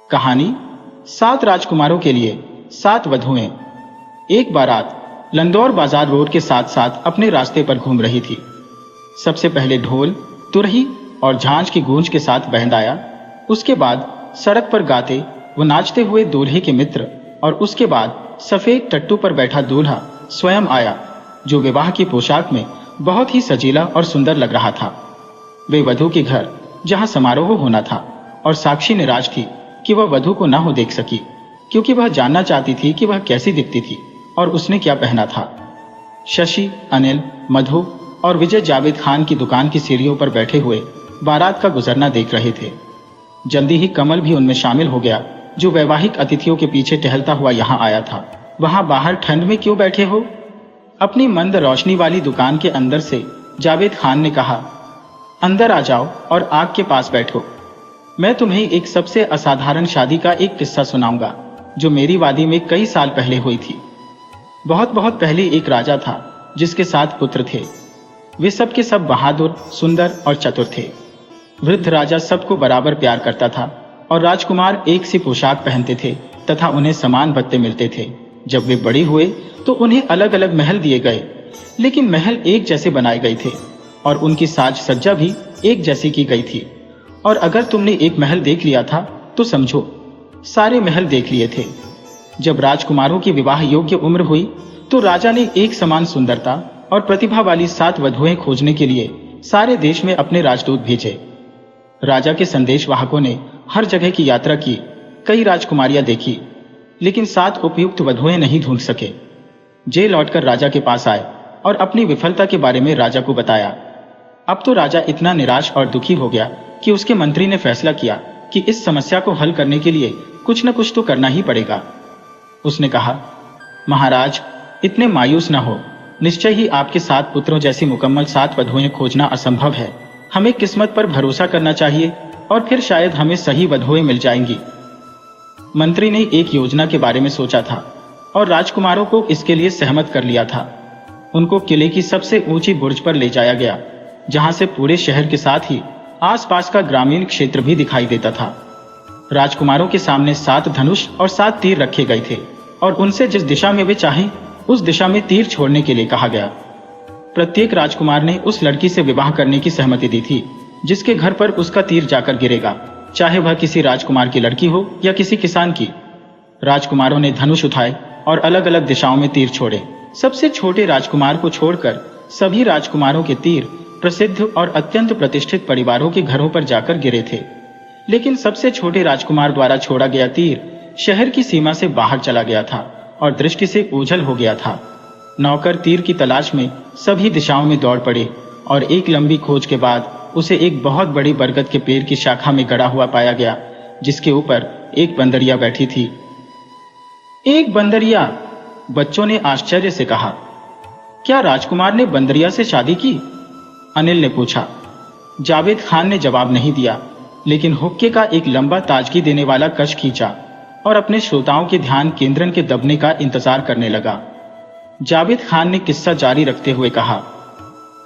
कहानी 7 राजकुमारों के लिए 7 वधुएं। एक बारात लंदौर बाजार रोड के साथ साथ अपने रास्ते पर घूम रही थी। सबसे पहले ढोल, तुरही और झांझ की गूंज के साथ बैंड आया। उसके बाद सड़क पर गाते व नाचते हुए दूल्हे के मित्र और उसके बाद सफेद टट्टू पर बैठा दूल्हा स्वयं आया, जो विवाह की पोशाक में बहुत ही सजीला और सुंदर लग रहा था। वे वधु के घर जहां समारोह होना था और साक्षी निराश थी कि वह वधु को न हो देख सकी, क्योंकि वह जानना चाहती थी कि वह कैसी दिखती थी और उसने क्या पहना था। शशि, अनिल, मधु और विजय जावेद खान की दुकान की सीढ़ियों पर बैठे हुए बारात का गुजरना देख रहे थे। जल्दी ही कमल भी उनमें शामिल हो गया, जो वैवाहिक अतिथियों के पीछे टहलता हुआ यहाँ आया था। वहां बाहर ठंड में क्यों बैठे हो? अपनी मंद रोशनी वाली दुकान के अंदर से जावेद खान ने कहा, अंदर आ जाओ और आग के पास बैठो। मैं तुम्हें एक सबसे असाधारण शादी का एक किस्सा सुनाऊंगा, जो मेरी वादी में कई साल पहले हुई थी। बहुत बहुत पहले एक राजा था जिसके 7 पुत्र थे। वे सब के सब बहादुर, सुंदर और चतुर थे। वृद्ध राजा सबको बराबर प्यार करता था और राजकुमार एक सी पोशाक पहनते थे तथा उन्हें समान भत्ते मिलते थे। जब वे बड़े हुए तो उन्हें अलग अलग महल दिए गए, लेकिन महल एक जैसे बनाए गए थे और उनकी साज सज्जा भी एक जैसी की गई थी। और अगर तुमने एक महल देख लिया था तो समझो सारे महल देख लिए थे। जब राजकुमारों की विवाह योग्य उम्र हुई तो राजा ने एक समान सुंदरता और प्रतिभा वाली 7 वधुएं खोजने के लिए सारे देश में अपने राजदूत भेजे। राजा के संदेशवाहकों ने हर जगह की यात्रा की, कई राजकुमारियां देखी, लेकिन 7 उपयुक्त वधुएं नहीं ढूंढ सके। जे लौटकर राजा के पास आए और अपनी विफलता के बारे में राजा को बताया। अब तो राजा इतना निराश और दुखी हो गया कि उसके मंत्री ने फैसला किया कि इस समस्या को हल करने के लिए कुछ न कुछ तो करना ही पड़ेगा। उसने कहा, महाराज, इतने मायूस न हो। निश्चय ही आपके 7 पुत्रों जैसी मुकम्मल 7 वधुएं खोजना असंभव है। हमें किस्मत पर भरोसा करना चाहिए और फिर शायद हमें सही वधुएं मिल जाएंगी। मंत्री ने एक योजना के बारे में सोचा था और राजकुमारों को इसके लिए सहमत कर लिया था। उनको किले की सबसे ऊंची बुर्ज पर ले जाया गया, जहां से पूरे शहर के साथ ही आसपास का ग्रामीण क्षेत्र भी दिखाई देता था। राजकुमारों के सामने 7 धनुष और 7 तीर रखे गए थे और उनसे जिस दिशा में वे चाहें उस दिशा में तीर छोड़ने के लिए कहा गया। प्रत्येक राजकुमार ने उस लड़की से विवाह करने की सहमति दी थी जिसके घर पर उसका तीर जाकर गिरेगा, चाहे वह किसी राजकुमार की लड़की हो या किसी किसान की। राजकुमारों ने धनुष उठाए और अलग अलग दिशाओं में तीर छोड़े। सबसे छोटे राजकुमार को छोड़कर सभी राजकुमारों के तीर प्रसिद्ध और अत्यंत प्रतिष्ठित परिवारों के घरों पर जाकर गिरे थे, लेकिन सबसे छोटे राजकुमार द्वारा छोड़ा गया तीर शहर की सीमा से बाहर चला गया था और दृष्टि से ओझल हो गया था। नौकर तीर की तलाश में सभी दिशाओं में दौड़ पड़े और एक लंबी खोज के बाद उसे एक बहुत बड़ी बरगद के पेड़ की शाखा में गड़ा हुआ पाया गया, जिसके ऊपर एक बंदरिया बैठी थी। एक बंदरिया? बच्चों ने आश्चर्य से कहा। क्या राजकुमार ने बंदरिया से शादी की? अनिल ने पूछा। जावेद खान ने जवाब नहीं दिया, लेकिन हुक्के का एक लंबा ताजगी देने वाला कश खींचा और अपने श्रोताओं के ध्यान केंद्रन के दबने का इंतजार करने लगा। जावेद खान ने किस्सा जारी रखते हुए कहा,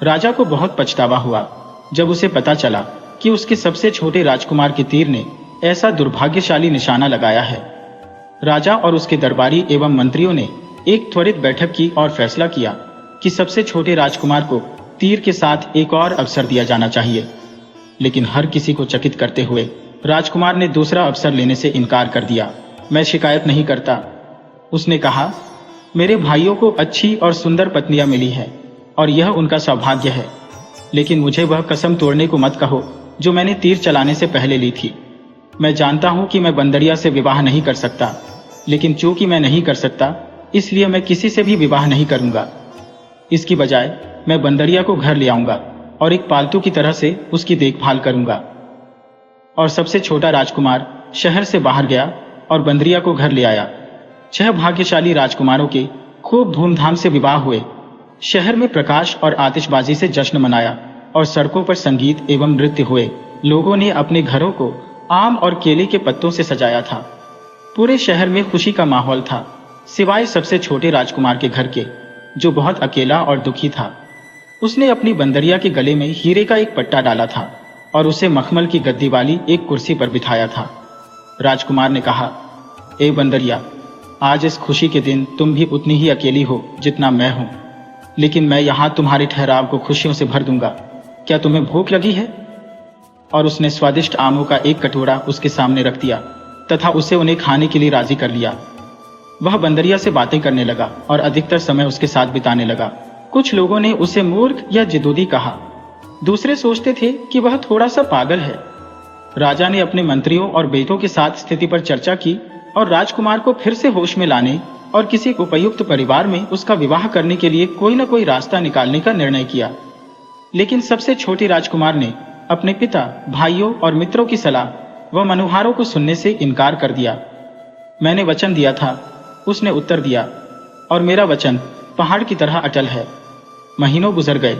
राजा को बहुत पछतावा हुआ जब उसे पता चला कि उसके सबसे छोटे राजकुमार के तीर ने ऐसा दुर्भाग्यशाली निशाना लगाया है। राजा और उसके दरबारी एवं मंत्रियों ने एक त्वरित बैठक की और फैसला किया कि सबसे छोटे राजकुमार को तीर के साथ एक और अवसर दिया जाना चाहिए। लेकिन हर किसी को चकित करते हुए राजकुमार ने दूसरा अवसर लेने से इनकार कर दिया। मैं शिकायत नहीं करता, उसने कहा। मेरे भाइयों को अच्छी और सुंदर पत्नियां मिली है और यह उनका सौभाग्य है, लेकिन मुझे वह कसम तोड़ने को मत कहो जो मैंने तीर चलाने से पहले ली थी। मैं जानता हूं कि मैं बंदरिया से विवाह नहीं कर सकता, लेकिन चूंकि मैं नहीं कर सकता इसलिए मैं किसी से भी विवाह नहीं करूंगा। इसकी बजाय मैं बंदरिया को घर ले आऊंगा और एक पालतू की तरह से उसकी देखभाल करूंगा। और सबसे छोटा राजकुमार शहर से बाहर गया और बंदरिया को घर ले आया। 6 भाग्यशाली राजकुमारों के खूब धूमधाम से विवाह हुए। शहर में प्रकाश और आतिशबाजी से जश्न मनाया और सड़कों पर संगीत एवं नृत्य हुए। लोगों ने अपने घरों को आम और केले के पत्तों से सजाया था। पूरे शहर में खुशी का माहौल था, सिवाय सबसे छोटे राजकुमार के घर के, जो बहुत अकेला और दुखी था। उसने अपनी बंदरिया के गले में हीरे का एक पट्टा डाला था और उसे मखमल की गद्दी वाली एक कुर्सी पर बिठाया था। राजकुमार ने कहा, ए बंदरिया, आज इस खुशी के दिन तुम भी उतनी ही अकेली हो जितना मैं हूं, लेकिन मैं यहां तुम्हारे ठहराव को खुशियों से भर दूंगा। क्या तुम्हें भूख लगी है? और उसने स्वादिष्ट आमों का एक कटोरा उसके सामने रख दिया तथा उसे उन्हें खाने के लिए राजी कर लिया। वह बंदरिया से बातें करने लगा और अधिकतर समय उसके साथ बिताने लगा। कुछ लोगों ने उसे मूर्ख या जिदोदी कहा, दूसरे सोचते थे कि वह थोड़ा सा पागल है। राजा ने अपने मंत्रियों और बेटों के साथ स्थिति पर चर्चा की और राजकुमार को फिर से होश में लाने और किसी उपयुक्त परिवार में उसका विवाह करने के लिए कोई न कोई रास्ता निकालने का निर्णय किया। लेकिन सबसे छोटे राजकुमार ने अपने पिता, भाइयों और मित्रों की सलाह व मनुहारों को सुनने से इनकार कर दिया। मैंने वचन दिया था, उसने उत्तर दिया, और मेरा वचन पहाड़ की तरह अटल है। महीनों गुजर गए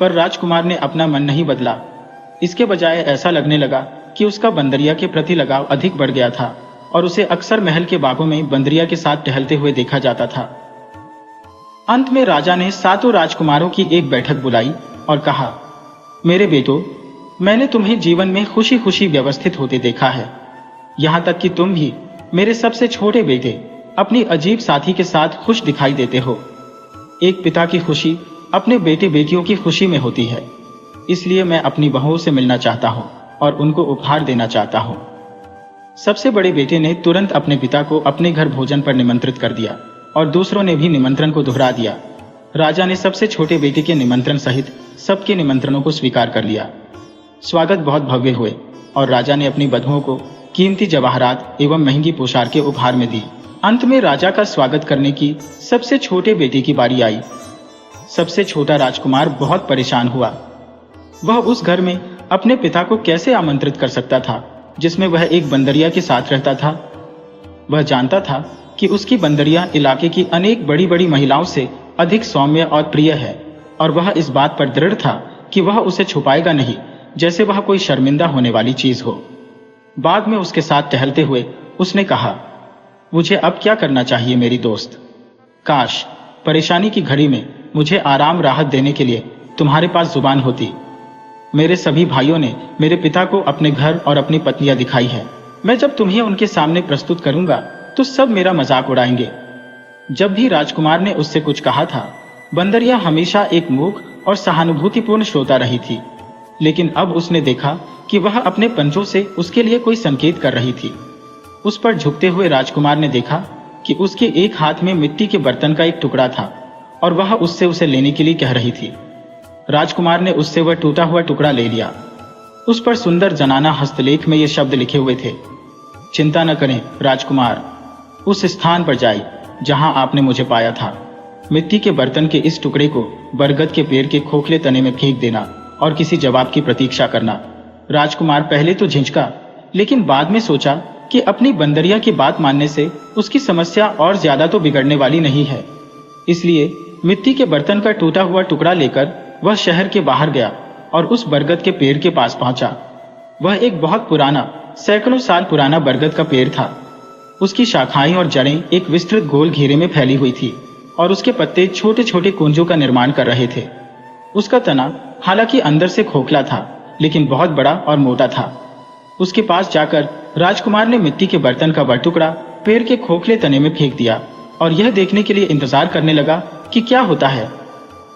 पर राजकुमार ने अपना मन नहीं बदला। इसके बजाय ऐसा लगने लगा कि उसका बंदरिया के प्रति लगाव अधिक बढ़ गया था और उसे अक्सर महल के बागों में बंदरिया के साथ टहलते हुए देखा जाता था। अंत में राजा ने 7 राजकुमारों की एक बैठक बुलाई और कहा, मेरे बेटो, मैंने तुम्हें जीवन में खुशी खुशी व्यवस्थित होते देखा है। यहां तक कि तुम भी, मेरे सबसे छोटे बेटे, अपनी अजीब साथी के साथ खुश दिखाई देते हो। एक पिता की खुशी अपने बेटे बेटियों की खुशी में होती है। इसलिए मैं अपनी बहुओं से मिलना चाहता हूं और उनको उपहार देना चाहता हूं। सबसे बड़े बेटे ने तुरंत अपने पिता को अपने घर भोजन पर निमंत्रित कर दिया और दूसरों ने भी निमंत्रण को दोहरा दिया। राजा ने सबसे छोटे बेटे के निमंत्रण सहित सबके निमंत्रणों को स्वीकार कर लिया। स्वागत बहुत भव्य हुए और राजा ने अपनी बधुओं को कीमती जवाहरात एवं महंगी पोशाकें उपहार में दी। अंत में राजा का स्वागत करने की सबसे छोटे बेटे की बारी आई। सबसे छोटा राजकुमार बहुत परेशान हुआ। वह उस घर में अपने पिता को कैसे आमंत्रित कर सकता था जिसमें वह एक बंदरिया के साथ रहता था। वह जानता था कि उसकी बंदरिया इलाके की अनेक बड़ी बड़ी महिलाओं से अधिक सौम्य और प्रिय है और वह इस बात पर दृढ़ था कि वह उसे छुपाएगा नहीं, जैसे वह कोई शर्मिंदा होने वाली चीज हो। बाग में उसके साथ टहलते हुए उसने कहा, मुझे अब क्या करना चाहिए मेरी दोस्त? काश परेशानी की घड़ी में मुझे आराम राहत देने के लिए तुम्हारे पास जुबान होती। मेरे सभी भाइयों ने मेरे पिता को अपने घर और अपनी पत्नियां दिखाई है। मैं जब तुम्हें उनके सामने प्रस्तुत करूंगा तो सब मेरा मजाक उड़ाएंगे। जब भी राजकुमार ने उससे कुछ कहा था, बंदरिया हमेशा एक मूक और सहानुभूतिपूर्ण श्रोता रही थी। लेकिन अब उसने देखा कि वह अपने पंजों से उसके लिए कोई संकेत कर रही थी। उस पर झुकते हुए राजकुमार ने देखा कि उसके एक हाथ में मिट्टी के बर्तन का एक टुकड़ा था और वह उससे उसे लेने के लिए कह रही थी। राजकुमार ने उससे वह टूटा हुआ टुकड़ा ले लिया। उस पर सुंदर जनाना हस्तलेख में ये शब्द लिखे हुए थे, चिंता न करें राजकुमार, उस स्थान पर जाए जहां आपने मुझे पाया था। मिट्टी के बर्तन के इस टुकड़े को बरगद के पेड़ के खोखले तने में फेंक देना और किसी जवाब की प्रतीक्षा करना। राजकुमार पहले तो झिझका, लेकिन बाद में सोचा कि अपनी बंदरिया की बात मानने से उसकी समस्या और ज्यादा तो बिगड़ने वाली नहीं है। इसलिए मिट्टी के बर्तन का टूटा हुआ टुकड़ा लेकर वह शहर के बाहर गया और उस बरगद के पेड़ के पास पहुंचा। वह एक बहुत पुराना, सैकड़ों साल पुराना बरगद का पेड़ था। उसकी शाखाएं और जड़ें एक विस्तृत गोल घेरे में फैली हुई थी और उसके पत्ते छोटे छोटे कुंजों का निर्माण कर रहे थे। उसका तना हालांकि अंदर से खोखला था, लेकिन बहुत बड़ा और मोटा था। उसके पास जाकर राजकुमार ने मिट्टी के बर्तन का वह टुकड़ा पेड़ के खोखले तने में फेंक दिया और यह देखने के लिए इंतजार करने लगा कि क्या होता है।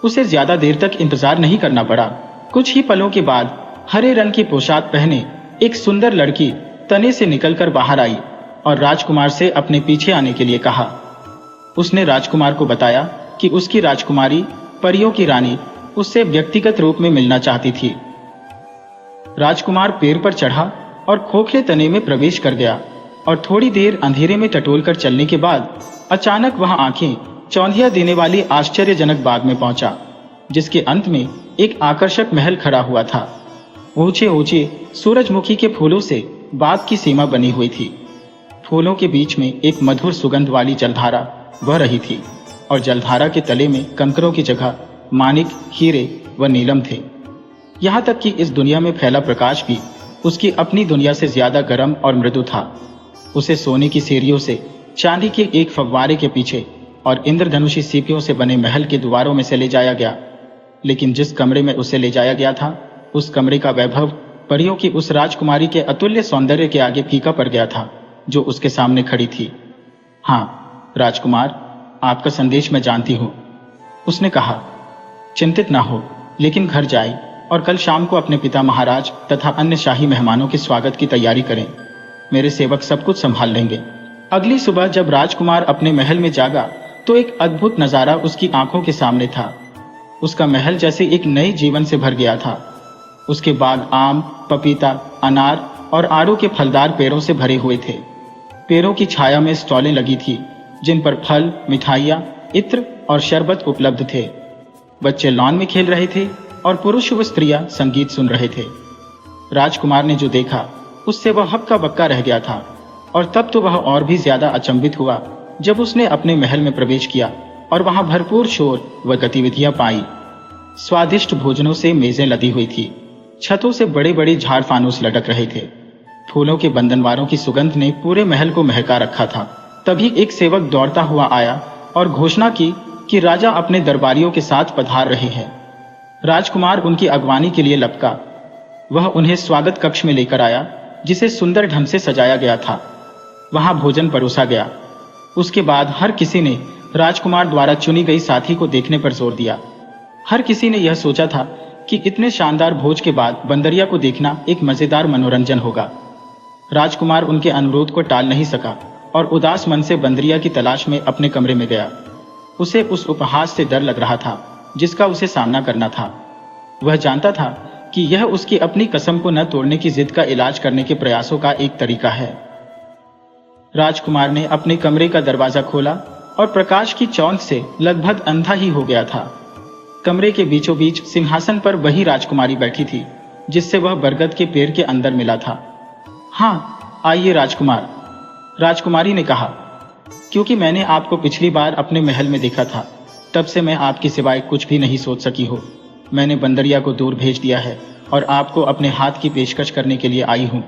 उसे ज्यादा देर तक इंतजार नहीं करना पड़ा। कुछ ही पलों के बाद हरे रंग की पोशाक पहने एक सुंदर लड़की तने से निकलकर बाहर आई और राजकुमार से अपने पीछे आने के लिए कहा। उसने राजकुमार को बताया कि उसकी राजकुमारी, परियों की रानी, उससे व्यक्तिगत रूप में मिलना चाहती थी। राजकुमार पेड़ पर चढ़ा और खोखले तने में प्रवेश कर गया और थोड़ी देर अंधेरे में टटोलकर चलने के बाद अचानक वह आंखें चौंधिया देने वाली आश्चर्यजनक बाग में पहुंचा, जिसके अंत में एक आकर्षक महल खड़ा हुआ था। ऊंचे ऊंचे सूरजमुखी के फूलों से बाग की सीमा बनी हुई थी। फूलों के बीच में एक मधुर सुगंध वाली जलधारा बह रही थी और जलधारा के तले में कंकरों की जगह माणिक, हीरे व नीलम थे। यहाँ तक कि इस दुनिया में फैला प्रकाश भी उसकी अपनी दुनिया से ज्यादा गर्म और मृदु था। उसे सोने की सीढ़ियों से चांदी के एक फव्वारे के पीछे और इंद्रधनुषी सीपियों से बने महल के द्वारों में से ले जाया गया। लेकिन जिस कमरे में उसे ले जाया गया था, उस कमरे का वैभव परियों की उस राजकुमारी के अतुल्य सौंदर्य के आगे फीका पड़ गया था जो उसके सामने खड़ी थी। हाँ राजकुमार, आपका संदेश मैं जानती हूँ, उसने कहा। चिंतित ना हो, लेकिन घर जाए और कल शाम को अपने पिता महाराज तथा अन्य शाही मेहमानों के स्वागत की तैयारी करें। मेरे सेवक सब कुछ संभाल लेंगे। अगली सुबह जब राजकुमार अपने महल में जागा तो एक अद्भुत नजारा उसकी आंखों के सामने था। उसका महल जैसे एक नए जीवन से भर गया था। उसके बाग आम, पपीता, अनार और आड़ू के फलदार पेड़ों से भरे हुए थे। पेड़ों की छाया में स्टॉलें लगी थी जिन पर फल, मिठाइयाँ, इत्र और शरबत उपलब्ध थे। बच्चे लॉन में खेल रहे थे और पुरुष व स्त्रियां संगीत सुन रहे थे। राजकुमार ने जो देखा उससे वह हक्का बक्का रह गया था, और तब तो वह और भी ज्यादा अचंभित हुआ जब उसने अपने महल में प्रवेश किया और वहां भरपूर शोर व गतिविधियां पाई। स्वादिष्ट भोजनों से मेजें लदी हुई थी। छतों से बड़े बड़े झाड़ फानूस लटक रहे थे। फूलों के बंधनवारों की सुगंध ने पूरे महल को महका रखा था। तभी एक सेवक दौड़ता हुआ आया और घोषणा की कि राजा अपने दरबारियों के साथ पधार रहे हैं। राजकुमार उनकी अगवानी के लिए लपका। वह उन्हें स्वागत कक्ष में लेकर आया जिसे सुंदर ढंग से सजाया गया था। वहां भोजन परोसा गया। उसके बाद हर किसी ने राजकुमार द्वारा चुनी गई साथी को देखने पर जोर दिया। हर किसी ने यह सोचा था कि इतने शानदार भोज के बाद बंदरिया को देखना एक मजेदार मनोरंजन होगा। राजकुमार उनके अनुरोध को टाल नहीं सका और उदास मन से बंदरिया की तलाश में अपने कमरे में गया। उसे उस उपहास से डर लग रहा था जिसका उसे सामना करना था। वह जानता था कि यह उसकी अपनी कसम को न तोड़ने की जिद का इलाज करने के प्रयासों का एक तरीका है। राजकुमार ने अपने कमरे का दरवाजा खोला और प्रकाश की चौंध से लगभग अंधा ही हो गया था। कमरे के बीचों बीच सिंहासन पर वही राजकुमारी बैठी थी जिससे वह बरगद के पेड़ के अंदर मिला था। हाँ आइए राजकुमार, राजकुमारी ने कहा, क्योंकि मैंने आपको पिछली बार अपने महल में देखा था तब से मैं आपके सिवाय कुछ भी नहीं सोच सकी हो। मैंने बंदरिया को दूर भेज दिया है और आपको अपने हाथ की पेशकश करने के लिए आई हूँ।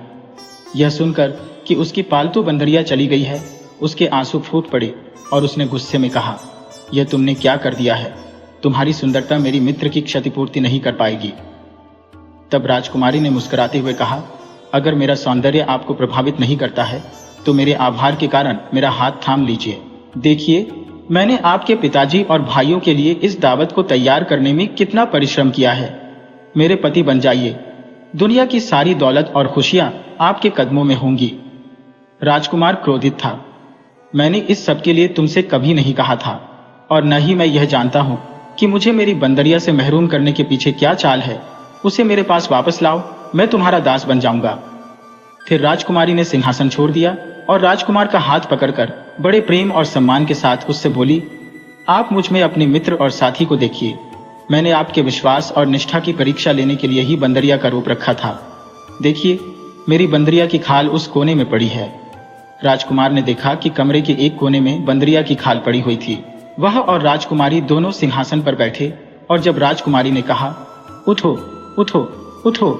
यह सुनकर कि उसकी पालतू बंदरिया चली गई है, उसके आंसू फूट पड़े और उसने गुस्से में कहा, यह तुमने क्या कर दिया है? तुम्हारी सुंदरता मेरी मित्र की क्षतिपूर्ति नहीं कर पाएगी। तब राजकुमारी ने मुस्कुराते हुए कहा, अगर मेरा सौंदर्य आपको प्रभावित नहीं करता है तो मेरे आभार के कारण मेरा हाथ थाम लीजिए। देखिए, मैंने आपके पिताजी और भाइयों के लिए इस दावत को तैयार करने में कितना परिश्रम किया है। मेरे पति बन जाइए। दुनिया की सारी दौलत और खुशियां आपके कदमों में होंगी। राजकुमार क्रोधित था। मैंने इस सब के लिए तुमसे कभी नहीं कहा था और न ही मैं यह जानता हूं कि मुझे मेरी बंदरिया से महरूम करने के पीछे क्या चाल है। उसे मेरे पास वापस लाओ, मैं तुम्हारा दास बन जाऊंगा। फिर राजकुमारी ने सिंहासन छोड़ दिया और राजकुमार का हाथ पकड़कर बड़े प्रेम और सम्मान के साथ उससे बोली, आप मुझ में अपने मित्र और साथी को देखिए। मैंने आपके विश्वास और निष्ठा की परीक्षा लेने के लिए ही बंदरिया का रूप रखा था। देखिए, मेरी बंदरिया की खाल उस कोने में पड़ी है। राजकुमार ने देखा कि कमरे के एक कोने में बंदरिया की खाल पड़ी हुई थी। वह और राजकुमारी दोनों सिंहासन पर बैठे और जब राजकुमारी ने कहा, उठो उठो उठो,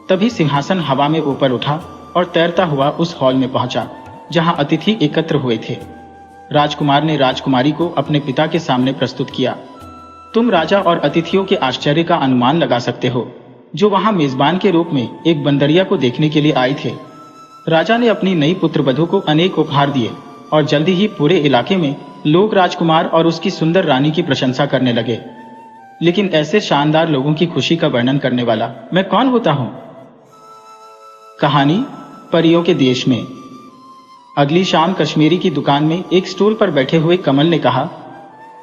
तभी सिंहासन हवा में ऊपर उठा और तैरता हुआ उस हॉल में पहुंचा जहां अतिथि एकत्र हुए थे। राजकुमार ने राजकुमारी को अपने पिता के सामने प्रस्तुत किया। तुम राजा और अतिथियों के आश्चर्य का अनुमान लगा सकते हो जो वहां मेजबान के रूप में एक बंदरिया को देखने के लिए आए थे। राजा ने अपनी नई पुत्रवधू को अनेक उपहार दिए और जल्दी ही पूरे इलाके में लोग राजकुमार और उसकी सुंदर रानी की प्रशंसा करने लगे। लेकिन ऐसे शानदार लोगों की खुशी का वर्णन करने वाला मैं कौन होता हूं? कहानी परियों के देश में। अगली शाम कश्मीरी की दुकान में एक स्टूल पर बैठे हुए कमल ने कहा,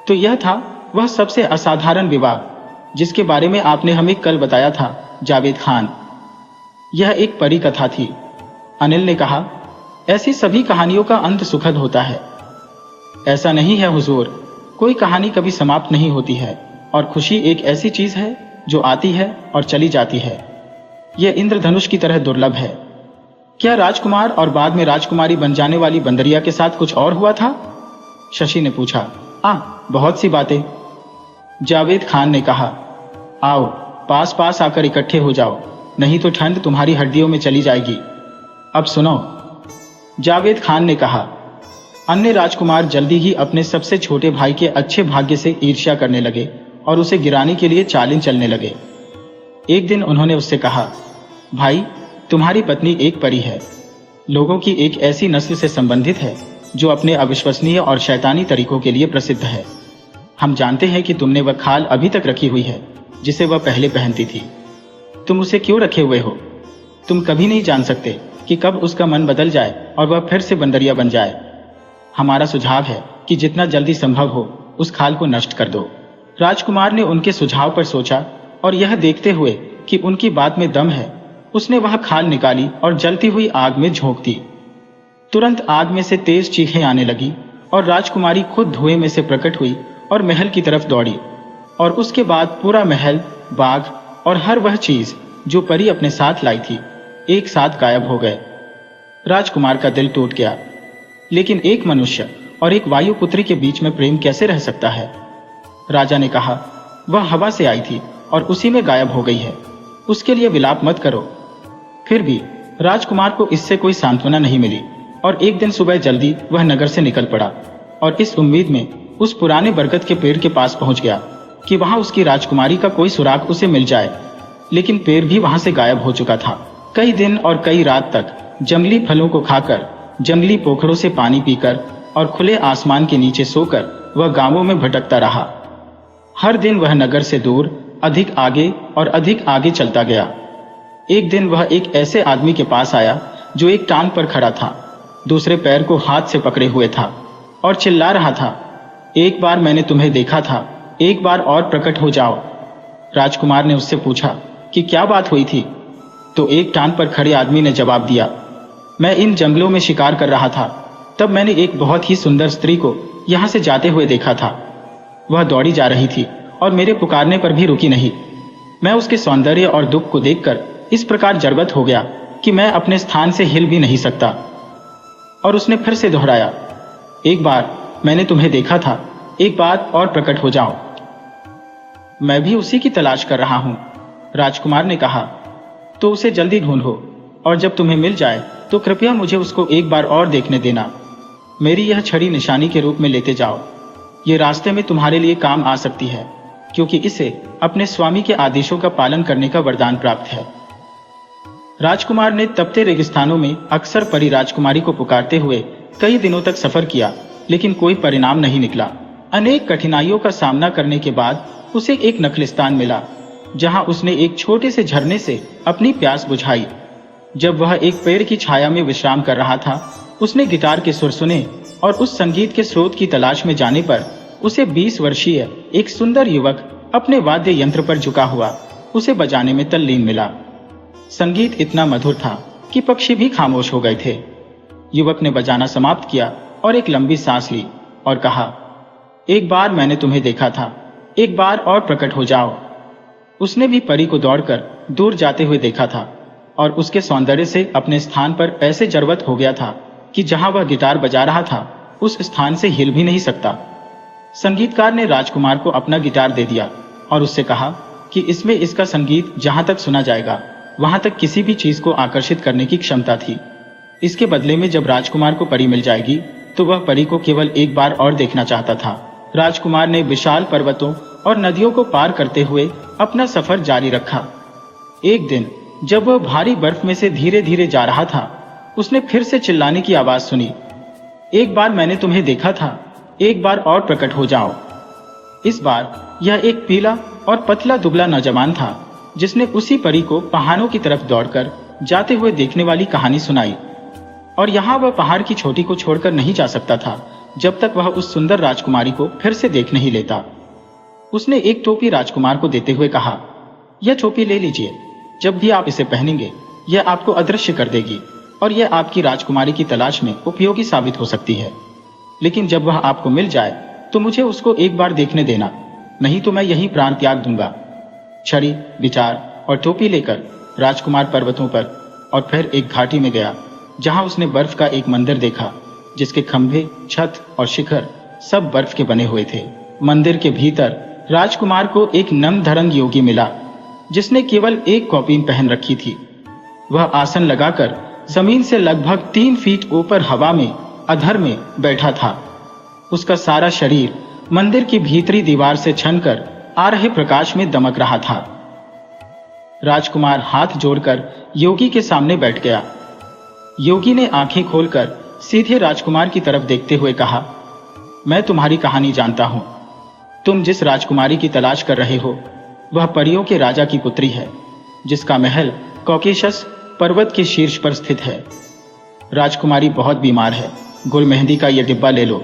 तो यह था वह सबसे असाधारण विवाह जिसके बारे में आपने हमें कल बताया था, जावेद खान। यह एक परी कथा थी। अनिल ने कहा, ऐसी सभी कहानियों का अंत सुखद होता है। ऐसा नहीं है हुजूर, कोई कहानी कभी समाप्त नहीं होती है और खुशी एक ऐसी चीज है जो आती है और चली जाती है। यह इंद्रधनुष की तरह दुर्लभ है। क्या राजकुमार और बाद में राजकुमारी बन जाने वाली बंदरिया के साथ कुछ और हुआ था? शशि ने पूछा। बहुत सी बातें, जावेद खान ने कहा। आओ पास पास आकर इकट्ठे हो जाओ, नहीं तो ठंड तुम्हारी हड्डियों में चली जाएगी। अब सुनो, जावेद खान ने कहा। अन्य राजकुमार जल्दी ही अपने सबसे छोटे भाई के अच्छे भाग्य से ईर्ष्या करने लगे और उसे गिराने के लिए चालें चलने लगे। एक दिन उन्होंने उससे कहा, भाई, तुम्हारी पत्नी एक परी है, लोगों की एक ऐसी नस्ल से संबंधित है जो अपने अविश्वसनीय और शैतानी तरीकों के लिए प्रसिद्ध है। हम जानते हैं कि तुमने वह खाल अभी तक रखी हुई है जिसे वह पहले पहनती थी। तुम उसे क्यों रखे हुए हो? तुम कभी नहीं जान सकते कि कब उसका मन बदल जाए और वह फिर से बंदरिया बन जाए। हमारा सुझाव है कि जितना जल्दी संभव हो उस खाल को नष्ट कर दो। राजकुमार ने उनके सुझाव पर सोचा और यह देखते हुए कि उनकी बात में दम है, उसने वह खाल निकाली और जलती हुई आग में झोंक दी। तुरंत आग में से तेज चीखें आने लगी और राजकुमारी खुद धुएं में से प्रकट हुई और महल की तरफ दौड़ी। और उसके बाद पूरा महल, बाग और हर वह चीज जो परी अपने साथ लाई थी एक साथ गायब हो गए। राजकुमार का दिल टूट गया। लेकिन एक मनुष्य और एक वायुपुत्री के बीच में प्रेम कैसे रह सकता है? राजा ने कहा, वह हवा से आई थी और उसी में गायब हो गई है, उसके लिए विलाप मत करो। फिर भी राजकुमार को इससे कोई सांत्वना नहीं मिली और एक दिन सुबह जल्दी वह नगर से निकल पड़ा और इस उम्मीद में उस पुराने बरगद के पेड़ के पास पहुंच गया कि वहां उसकी राजकुमारी का कोई सुराग उसे मिल जाए। लेकिन पेड़ भी वहां से गायब हो चुका था। कई दिन और कई रात तक जंगली फलों को खाकर, जंगली पोखरों से पानी पीकर और खुले आसमान के नीचे सोकर वह गांवों में भटकता रहा। हर दिन वह नगर से दूर अधिक आगे और अधिक आगे चलता गया। एक दिन वह एक ऐसे आदमी के पास आया जो एक टांग पर खड़ा था, दूसरे पैर को हाथ से पकड़े हुए था और चिल्ला रहा था, एक बार मैंने तुम्हें देखा था, एक बार और प्रकट हो जाओ। राजकुमार ने उससे पूछा कि क्या बात हुई थी? तो एक टांग पर खड़े आदमी ने जवाब दिया, मैं इन जंगलों में शिकार कर रहा था, तब मैंने एक बहुत ही सुंदर स्त्री को यहां से जाते हुए देखा था। वह दौड़ी जा रही थी और मेरे पुकारने पर भी रुकी नहीं। मैं उसके सौंदर्य और दुख को देखकर इस प्रकार जरबत हो गया कि मैं अपने स्थान से हिल भी नहीं सकता। और उसने फिर से दोहराया, एक बार मैंने तुम्हें देखा था, एक बार और प्रकट हो जाओ। मैं भी उसी की तलाश कर रहा हूं, राजकुमार ने कहा, तो उसे जल्दी ढूंढो और जब तुम्हें मिल जाए तो कृपया मुझे उसको एक बार और देखने देना। मेरी यह छड़ी निशानी के रूप में लेते जाओ, ये रास्ते में तुम्हारे लिए काम आ सकती है, क्योंकि इसे अपने स्वामी के आदेशों का पालन करने का वरदान प्राप्त है। राजकुमार ने तपते रेगिस्तानों में अक्सर परी राजकुमारी को पुकारते हुए कई दिनों तक सफर किया, लेकिन कोई परिणाम नहीं निकला। अनेक कठिनाइयों का सामना करने के बाद उसे एक नखलिस्तान मिला, जहां उसने एक छोटे से झरने से अपनी प्यास बुझाई। जब वह एक पेड़ की छाया में विश्राम कर रहा था, उसने गिटार के सुर सुने और उस संगीत के स्रोत की तलाश में जाने पर उसे 20 वर्षीय एक सुंदर युवक अपने वाद्य यंत्र पर झुका हुआ उसे बजाने में तल्लीन मिला। संगीत इतना मधुर था कि पक्षी भी खामोश हो गए थे। युवक ने बजाना समाप्त किया और एक लंबी सांस ली और कहा, एक बार मैंने तुम्हें देखा था, एक बार और प्रकट हो जाओ। उसने भी परी को दौड़कर दूर जाते हुए देखा था और उसके सौंदर्य से अपने स्थान पर ऐसे जरबत हो गया था कि जहां वह गिटार बजा रहा था उस स्थान से हिल भी नहीं सकता। संगीतकार ने राजकुमार को अपना गिटार दे दिया और उससे कहा कि इसमें इसका संगीत जहां तक सुना जाएगा वहां तक किसी भी चीज को आकर्षित करने की क्षमता थी। इसके बदले में जब राजकुमार को परी मिल जाएगी तो वह परी को केवल एक बार और देखना चाहता था। राजकुमार ने विशाल पर्वतों और नदियों को पार करते हुए अपना सफर जारी रखा। एक दिन जब वह भारी बर्फ में से धीरे धीरे जा रहा था, उसने फिर से चिल्लाने की आवाज सुनी, एक बार मैंने तुम्हें देखा था, एक बार और प्रकट हो जाओ। इस बार यह एक पीला और पतला दुबला नौजवान था जिसने उसी परी को पहाड़ों की तरफ दौड़कर जाते हुए देखने वाली कहानी सुनाई। और यहाँ वह पहाड़ की चोटी को छोड़कर नहीं जा सकता था जब तक वह उस सुंदर राजकुमारी को फिर से देख नहीं लेता। उसने एक टोपी राजकुमार को देते हुए कहा, यह टोपी ले लीजिए, जब भी आप इसे पहनेंगे यह आपको अदृश्य कर देगी और यह आपकी राजकुमारी की तलाश में उपयोगी साबित हो सकती है। लेकिन जब वह आपको मिल जाए तो मुझे उसको एक बार देखने देना, नहीं तो मैं यही प्राण त्याग दूंगा। छड़ी, गिटार और टोपी लेकर राजकुमार पर्वतों पर और फिर एक घाटी में गया जहां उसने बर्फ का एक मंदिर देखा जिसके खंभे, छत और शिखर सब बर्फ के बने हुए थे। मंदिर के भीतर राजकुमार को एक नमधरंग योगी मिला जिसने केवल एक कौपीन पहन रखी थी। वह आसन लगाकर जमीन से लगभग 3 फीट ऊपर हवा में अधर में बैठा था। उसका सारा शरीर मंदिर की भीतरी दीवार से छनकर आ रहे प्रकाश में दमक रहा था। राजकुमार हाथ जोड़कर योगी के सामने बैठ गया। योगी ने आंखें खोलकर सीधे राजकुमार की तरफ देखते हुए कहा, मैं तुम्हारी कहानी जानता हूं। तुम जिस राजकुमारी की तलाश कर रहे हो वह परियों के राजा की पुत्री है, जिसका महल कॉकेशस पर्वत के शीर्ष पर स्थित है। राजकुमारी बहुत बीमार है। गुल मेहंदी का यह डिब्बा ले लो,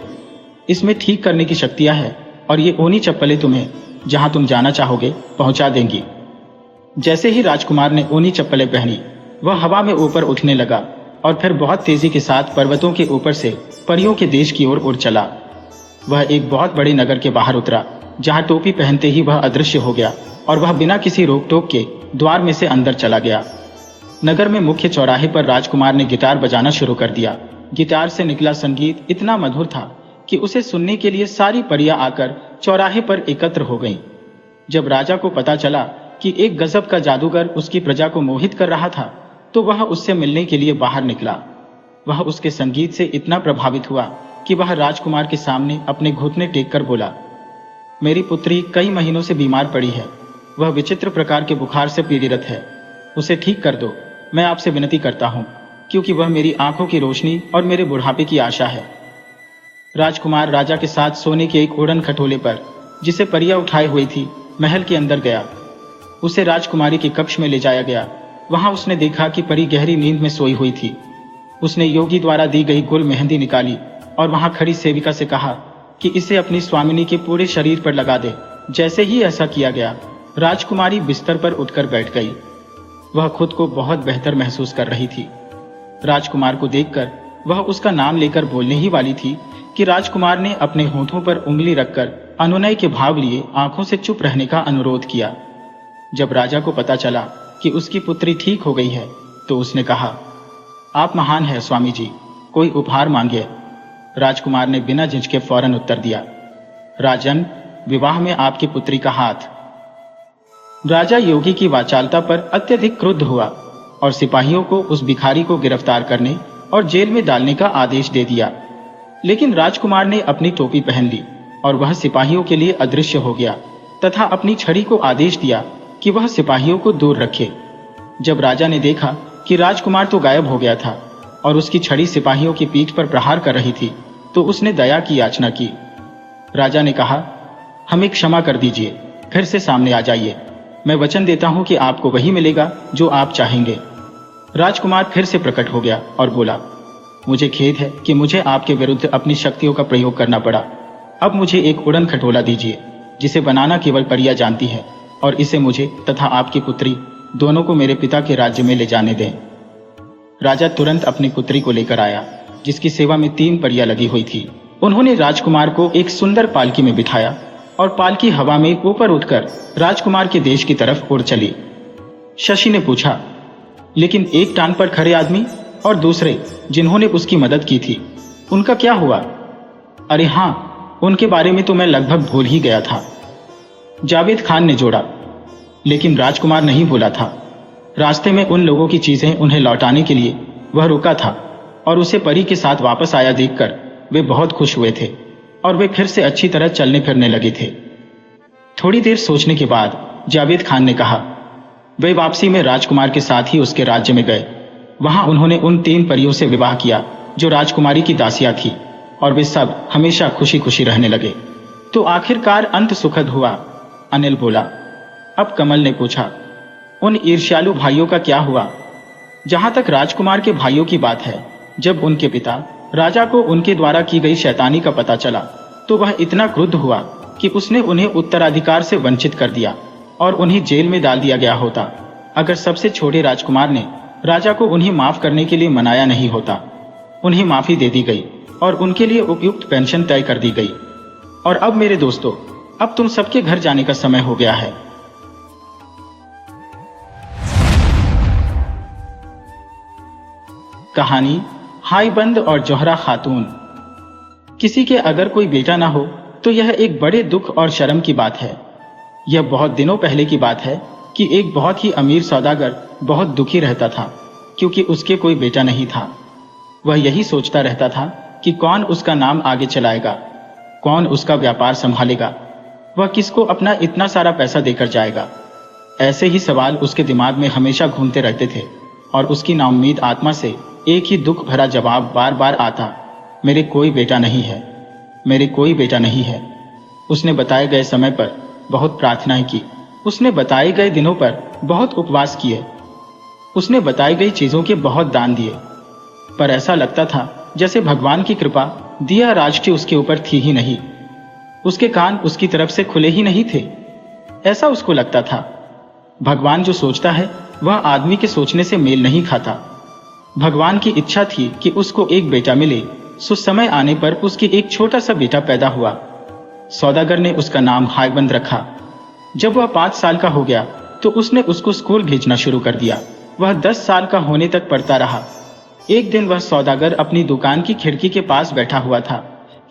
इसमें ठीक करने की शक्तियां हैं और ये ऊनी चप्पलें तुम्हें जहां तुम जाना चाहोगे पहुंचा देंगी। जैसे ही राजकुमार ने ऊनी चप्पलें पहनी, वह हवा में ऊपर उठने लगा और फिर बहुत तेजी के साथ पर्वतों के ऊपर से परियों के देश की ओर उड़ चला। वह एक बहुत बड़े नगर के बाहर उतरा, जहां टोपी पहनते ही वह अदृश्य हो गया और वह बिना किसी रोक टोक के द्वार में से अंदर चला गया। नगर में मुख्य चौराहे पर राजकुमार ने गिटार बजाना शुरू कर दिया। गिटार से निकला संगीत इतना मधुर था कि उसे सुनने के लिए सारी परियां आकर चौराहे पर एकत्र हो गईं। जब राजा को पता चला कि एक गजब का जादूगर उसकी प्रजा को मोहित कर रहा था, तो वह उससे मिलने के लिए बाहर निकला। वह उसके संगीत से इतना प्रभावित हुआ कि वह राजकुमार के सामने अपने घुटने टेक कर बोला, मेरी पुत्री कई महीनों से बीमार पड़ी है। वह विचित्र प्रकार के बुखार से पीड़ित है। उसे ठीक कर दो, मैं आपसे विनती करता हूं, क्योंकि वह मेरी आंखों की रोशनी और मेरे बुढ़ापे की आशा है। राजकुमार राजा के साथ सोने के एक उड़न खटोले पर, जिसे परियां उठाई हुई थी, महल के अंदर गया। उसे राजकुमारी के कक्ष में ले जाया गया। वहां उसने देखा कि परी गहरी नींद में सोई हुई थी। उसने योगी द्वारा दी गई गुल मेहंदी निकाली और वहां खड़ी सेविका से कहा कि इसे अपनी स्वामिनी के पूरे शरीर पर लगा दे। जैसे ही ऐसा किया गया, राजकुमारी बिस्तर पर उठकर बैठ गई। वह खुद को बहुत बेहतर महसूस कर रही थी। राजकुमार को देखकर वह उसका नाम लेकर बोलने ही वाली थी कि राजकुमार ने अपने होठों पर उंगली रखकर अनुनय के भाव लिए आंखों से चुप रहने का अनुरोध किया। जब राजा को पता चला कि उसकी पुत्री ठीक हो गई है, तो उसने कहा, आप महान हैं स्वामी जी, कोई उपहार मांगिए। राजकुमार ने बिना झिझके फौरन उत्तर दिया, राजन, विवाह में आपकी पुत्री का हाथ। राजा योगी की वाचालता पर अत्यधिक क्रुद्ध हुआ और सिपाहियों को उस भिखारी को गिरफ्तार करने और जेल में डालने का आदेश दे दिया। लेकिन राजकुमार ने अपनी टोपी पहन ली और वह सिपाहियों के लिए अदृश्य हो गया तथा अपनी छड़ी को आदेश दिया कि वह सिपाहियों को दूर रखे। जब राजा ने देखा कि राजकुमार तो गायब हो गया था और उसकी छड़ी सिपाहियों की पीठ पर प्रहार कर रही थी, तो उसने दया की याचना की। राजा ने कहा, हमें क्षमा कर दीजिए, फिर से सामने आ जाइए। मैं वचन देता हूं कि आपको वही मिलेगा जो आप चाहेंगे। राजकुमार फिर से प्रकट हो गया और बोला, मुझे खेद है कि मुझे आपके विरुद्ध अपनी शक्तियों का प्रयोग करना पड़ा। अब मुझे एक उड़न खटोला दीजिए, जिसे बनाना केवल परियां जानती है, और इसे मुझे तथा आपकी पुत्री दोनों को मेरे पिता के राज्य में ले जाने दें। राजा तुरंत अपनी पुत्री को लेकर आया, जिसकी सेवा में 3 परियां लगी हुई थी। उन्होंने राजकुमार को एक सुंदर पालकी में बिठाया और पालकी हवा में ऊपर उठकर राजकुमार के देश की तरफ उड़ चली। शशि ने पूछा, लेकिन एक टांग पर खड़े आदमी और दूसरे जिन्होंने उसकी मदद की थी, उनका क्या हुआ? अरे हाँ, उनके बारे में तो मैं लगभग भूल ही गया था, जावेद खान ने जोड़ा। लेकिन राजकुमार नहीं भूला था। रास्ते में उन लोगों की चीजें उन्हें लौटाने के लिए वह रुका था और उसे परी के साथ वापस आया देखकर वे बहुत खुश हुए थे और वे फिर से अच्छी तरह चलने फिरने लगे थे। थोड़ी देर सोचने के बाद जावेद खान ने कहा, वे वापसी में राजकुमार के साथ ही उसके राज्य में गए। वहां उन्होंने उन 3 परियों से विवाह किया जो राजकुमारी की दासियां थी, और वे सब हमेशा खुशी खुशी रहने लगे। तो आखिरकार अंत सुखद हुआ, अनिल बोला। अब कमल ने पूछा, उन ईर्ष्यालु भाइयों का क्या हुआ? जहां तक राजकुमार के भाइयों की बात है, जब उनके पिता राजा को उनके द्वारा की गई शैतानी का पता चला, तो वह इतना क्रुद्ध हुआ कि उसने उन्हें उत्तराधिकार से वंचित कर दिया और उन्हें जेल में डाल दिया गया होता, अगर सबसे छोटे राजकुमार ने राजा को उन्हें माफ करने के लिए मनाया नहीं होता। उन्हें माफी दे दी गई और उनके लिए उपयुक्त पेंशन तय कर दी गई। और अब मेरे दोस्तों, अब तुम सबके घर जाने का समय हो गया है। कहानी हाईबंद और जोहरा खातून। किसी के अगर कोई बेटा ना हो तो यह एक बड़े दुख और शर्म की बात है। यह बहुत दिनों पहले की बात है कि एक बहुत ही अमीर सौदागर बहुत दुखी रहता था, क्योंकि उसके कोई बेटा नहीं था। वह यही सोचता रहता था कि कौन उसका नाम आगे चलाएगा, कौन उसका व्यापार संभालेगा। वह किसको अपना इतना सारा पैसा देकर जाएगा। ऐसे ही सवाल उसके दिमाग में हमेशा घूमते रहते थे और उसकी नाउम्मीद आत्मा से एक ही दुख भरा जवाब बार बार आता, मेरे कोई बेटा नहीं है, मेरे कोई बेटा नहीं है। उसने बताए गए समय पर बहुत प्रार्थनाएं की, उसने बताए गए दिनों पर बहुत उपवास किए, उसने बताई गई चीजों के बहुत दान दिए, पर ऐसा लगता था जैसे भगवान की कृपा दिया राज की उसके ऊपर थी ही नहीं, उसके कान उसकी तरफ से खुले ही नहीं थे। ऐसा उसको लगता था। भगवान जो सोचता है वह आदमी के सोचने से मेल नहीं खाता। भगवान की इच्छा थी कि उसको एक बेटा मिले, सो समय आने पर उसकी एक छोटा सा बेटा पैदा हुआ। सौदागर ने उसका नाम हायबंद रखा। जब वह 5 साल का हो गया तो उसने उसको स्कूल भेजना शुरू कर दिया। वह 10 साल का होने तक पढ़ता रहा। एक दिन वह सौदागर अपनी दुकान की खिड़की के पास बैठा हुआ था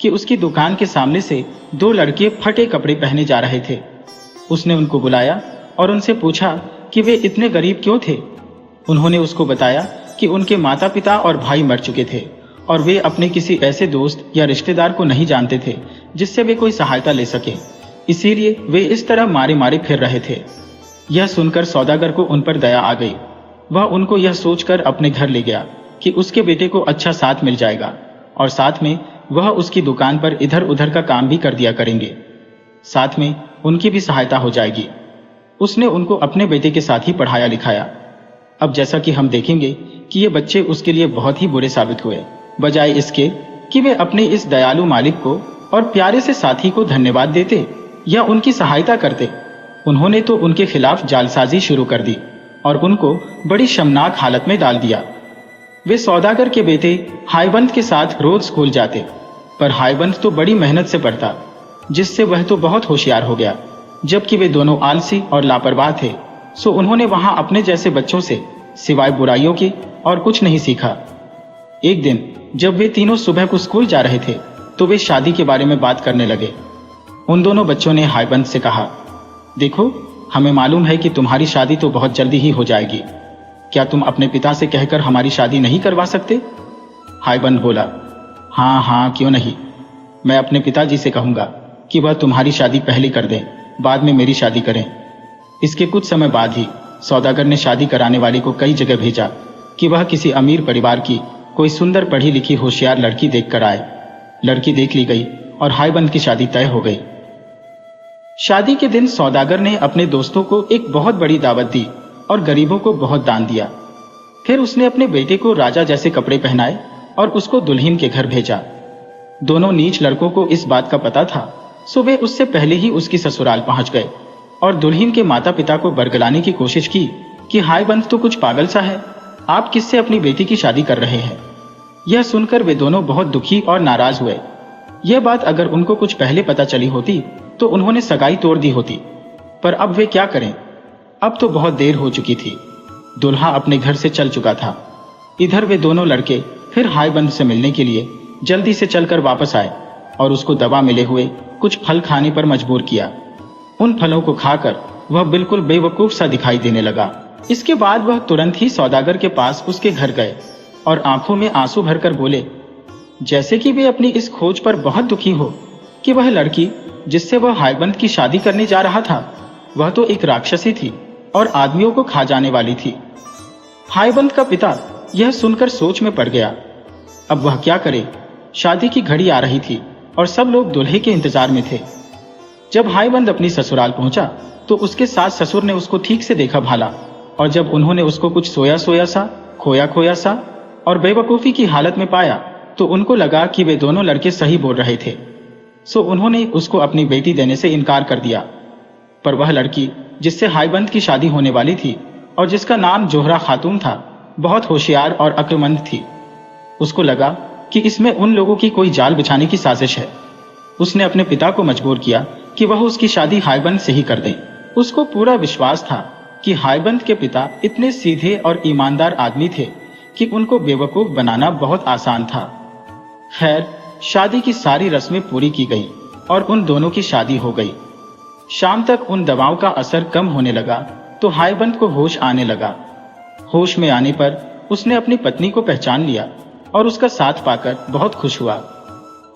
कि उसकी दुकान के सामने से 2 लड़के फटे कपड़े पहने जा रहे थे। उसने उनको बुलाया और उनसे पूछा कि वे इतने गरीब क्यों थे। उन्होंने उसको बताया कि उनके माता पिता और भाई मर चुके थे और वे अपने किसी ऐसे दोस्त या रिश्तेदार को नहीं जानते थे जिससे वे कोई सहायता ले सके, इसीलिए वे इस तरह मारे मारे फिर रहे थे। यह सुनकर सौदागर को उन पर दया आ गई। वह उनको यह सोचकर अपने घर ले गया कि उसके बेटे को अच्छा साथ मिल जाएगा और साथ में वह उसकी दुकान पर इधर उधर का काम भी कर दिया करेंगे, साथ में उनकी भी सहायता हो जाएगी। उसने उनको अपने बेटे के साथ ही पढ़ाया लिखाया। अब जैसा कि हम देखेंगे कि ये बच्चे उसके लिए बहुत ही बुरे साबित हुए। बजाय इसके कि वे अपने इस दयालु मालिक को और प्यारे से साथी को धन्यवाद देते या उनकी सहायता करते, उन्होंने तो उनके खिलाफ जालसाजी शुरू कर दी और उनको बड़ी शर्मनाक हालत में डाल दिया। वे सौदागर के बेटे हायबंद के साथ रोज स्कूल जाते, पर हायबंद तो बड़ी मेहनत से पढ़ता, जिससे वह तो बहुत होशियार हो गया। जबकि वे दोनों आलसी और लापरवाह थे, सो उन्होंने वहां अपने जैसे बच्चों से सिवाय बुराइयों के और कुछ नहीं सीखा। एक दिन जब वे तीनों सुबह को स्कूल जा रहे थे तो वे शादी के बारे में बात करने लगे। उन दोनों बच्चों ने हायबंद से कहा, देखो, हमें मालूम है कि तुम्हारी शादी तो बहुत जल्दी ही हो जाएगी, क्या तुम अपने पिता से कहकर हमारी शादी नहीं करवा सकते? हायबंद बोला, हाँ हाँ, क्यों नहीं, मैं अपने पिताजी से कहूंगा कि वह तुम्हारी शादी पहले कर दें, बाद में मेरी शादी करें। इसके कुछ समय बाद ही सौदागर ने शादी कराने वाले को कई जगह भेजा कि वह किसी अमीर परिवार की कोई सुंदर पढ़ी लिखी होशियार लड़की देखकर आए। लड़की देख ली गई और हायबंद की शादी तय हो गई। शादी के दिन सौदागर ने अपने दोस्तों को एक बहुत बड़ी दावत दी और गरीबों को बहुत दान दिया। फिर उसने अपने बेटे को राजा जैसे कपड़े पहनाए और उसको दुल्हन के घर भेजा। दोनों नीच लड़कों को इस बात का पता था, सो वे उससे पहले ही उसकी ससुराल पहुंच गए और दुल्हन के माता पिता को बरगलाने की कोशिश की कि हायबंद तो कुछ पागल सा है, आप किससे अपनी बेटी की शादी कर रहे हैं। यह सुनकर वे दोनों बहुत दुखी और नाराज हुए। यह बात अगर उनको कुछ पहले पता चली होती तो उन्होंने सगाई तोड़ दी होती, पर अब वे क्या करें, अब तो बहुत देर हो चुकी थी। दुल्हा अपने घर से चल चुका था। इधर वे दोनों लड़के फिर हायबंद से मिलने के लिए जल्दी से चलकर वापस आए और उसको दवा मिले हुए कुछ फल खाने पर मजबूर किया। उन फलों को खाकर वह बिल्कुल बेवकूफ सा दिखाई देने लगा। इसके बाद वह तुरंत ही सौदागर के पास उसके घर गए और आंखों में आंसू भरकर बोले, जैसे कि वे अपनी इस खोज पर बहुत दुखी हो कि वह लड़की जिससे वह हायबंद की शादी करने जा रहा था, वह तो एक राक्षसी थी और आदमियों को खा जाने वाली थी। हायबंद का पिता यह सुनकर सोच में पड़ गया। अब वह क्या करे? शादी की घड़ी आ रही थी और सब लोग दूल्हे के इंतजार में थे। जब हायबंद अपनी ससुराल पहुंचा तो उसके सास ससुर ने उसको ठीक से देखा भाला, और जब उन्होंने उसको कुछ सोया सोया सा, खोया खोया सा और बेवकूफी की हालत में पाया तो उनको लगा कि वे दोनों लड़के सही बोल रहे थे। सो उन्होंने उसको अपनी बेटी देने से इनकार कर दिया। पर वह लड़की जिससे हायबंद की शादी होने वाली थी और जिसका नाम जोहरा खातून था, बहुत होशियार और अक्लमंद थी। उसको लगा कि इसमें उन लोगों की कोई जाल बिछाने की साजिश है। उसने अपने पिता को मजबूर किया कि वह उसकी शादी हायबंद से ही कर दें। उसको पूरा विश्वास था कि हायबंद के पिता इतने सीधे और ईमानदार आदमी थे कि उनको बेवकूफ बनाना बहुत आसान था। खैर, शादी की सारी रस्में पूरी की गई और उन दोनों की शादी हो गई। शाम तक उन दवाओं का असर कम होने लगा तो हायबंद को होश आने लगा। होश में आने पर उसने अपनी पत्नी को पहचान लिया और उसका साथ पाकर बहुत खुश हुआ।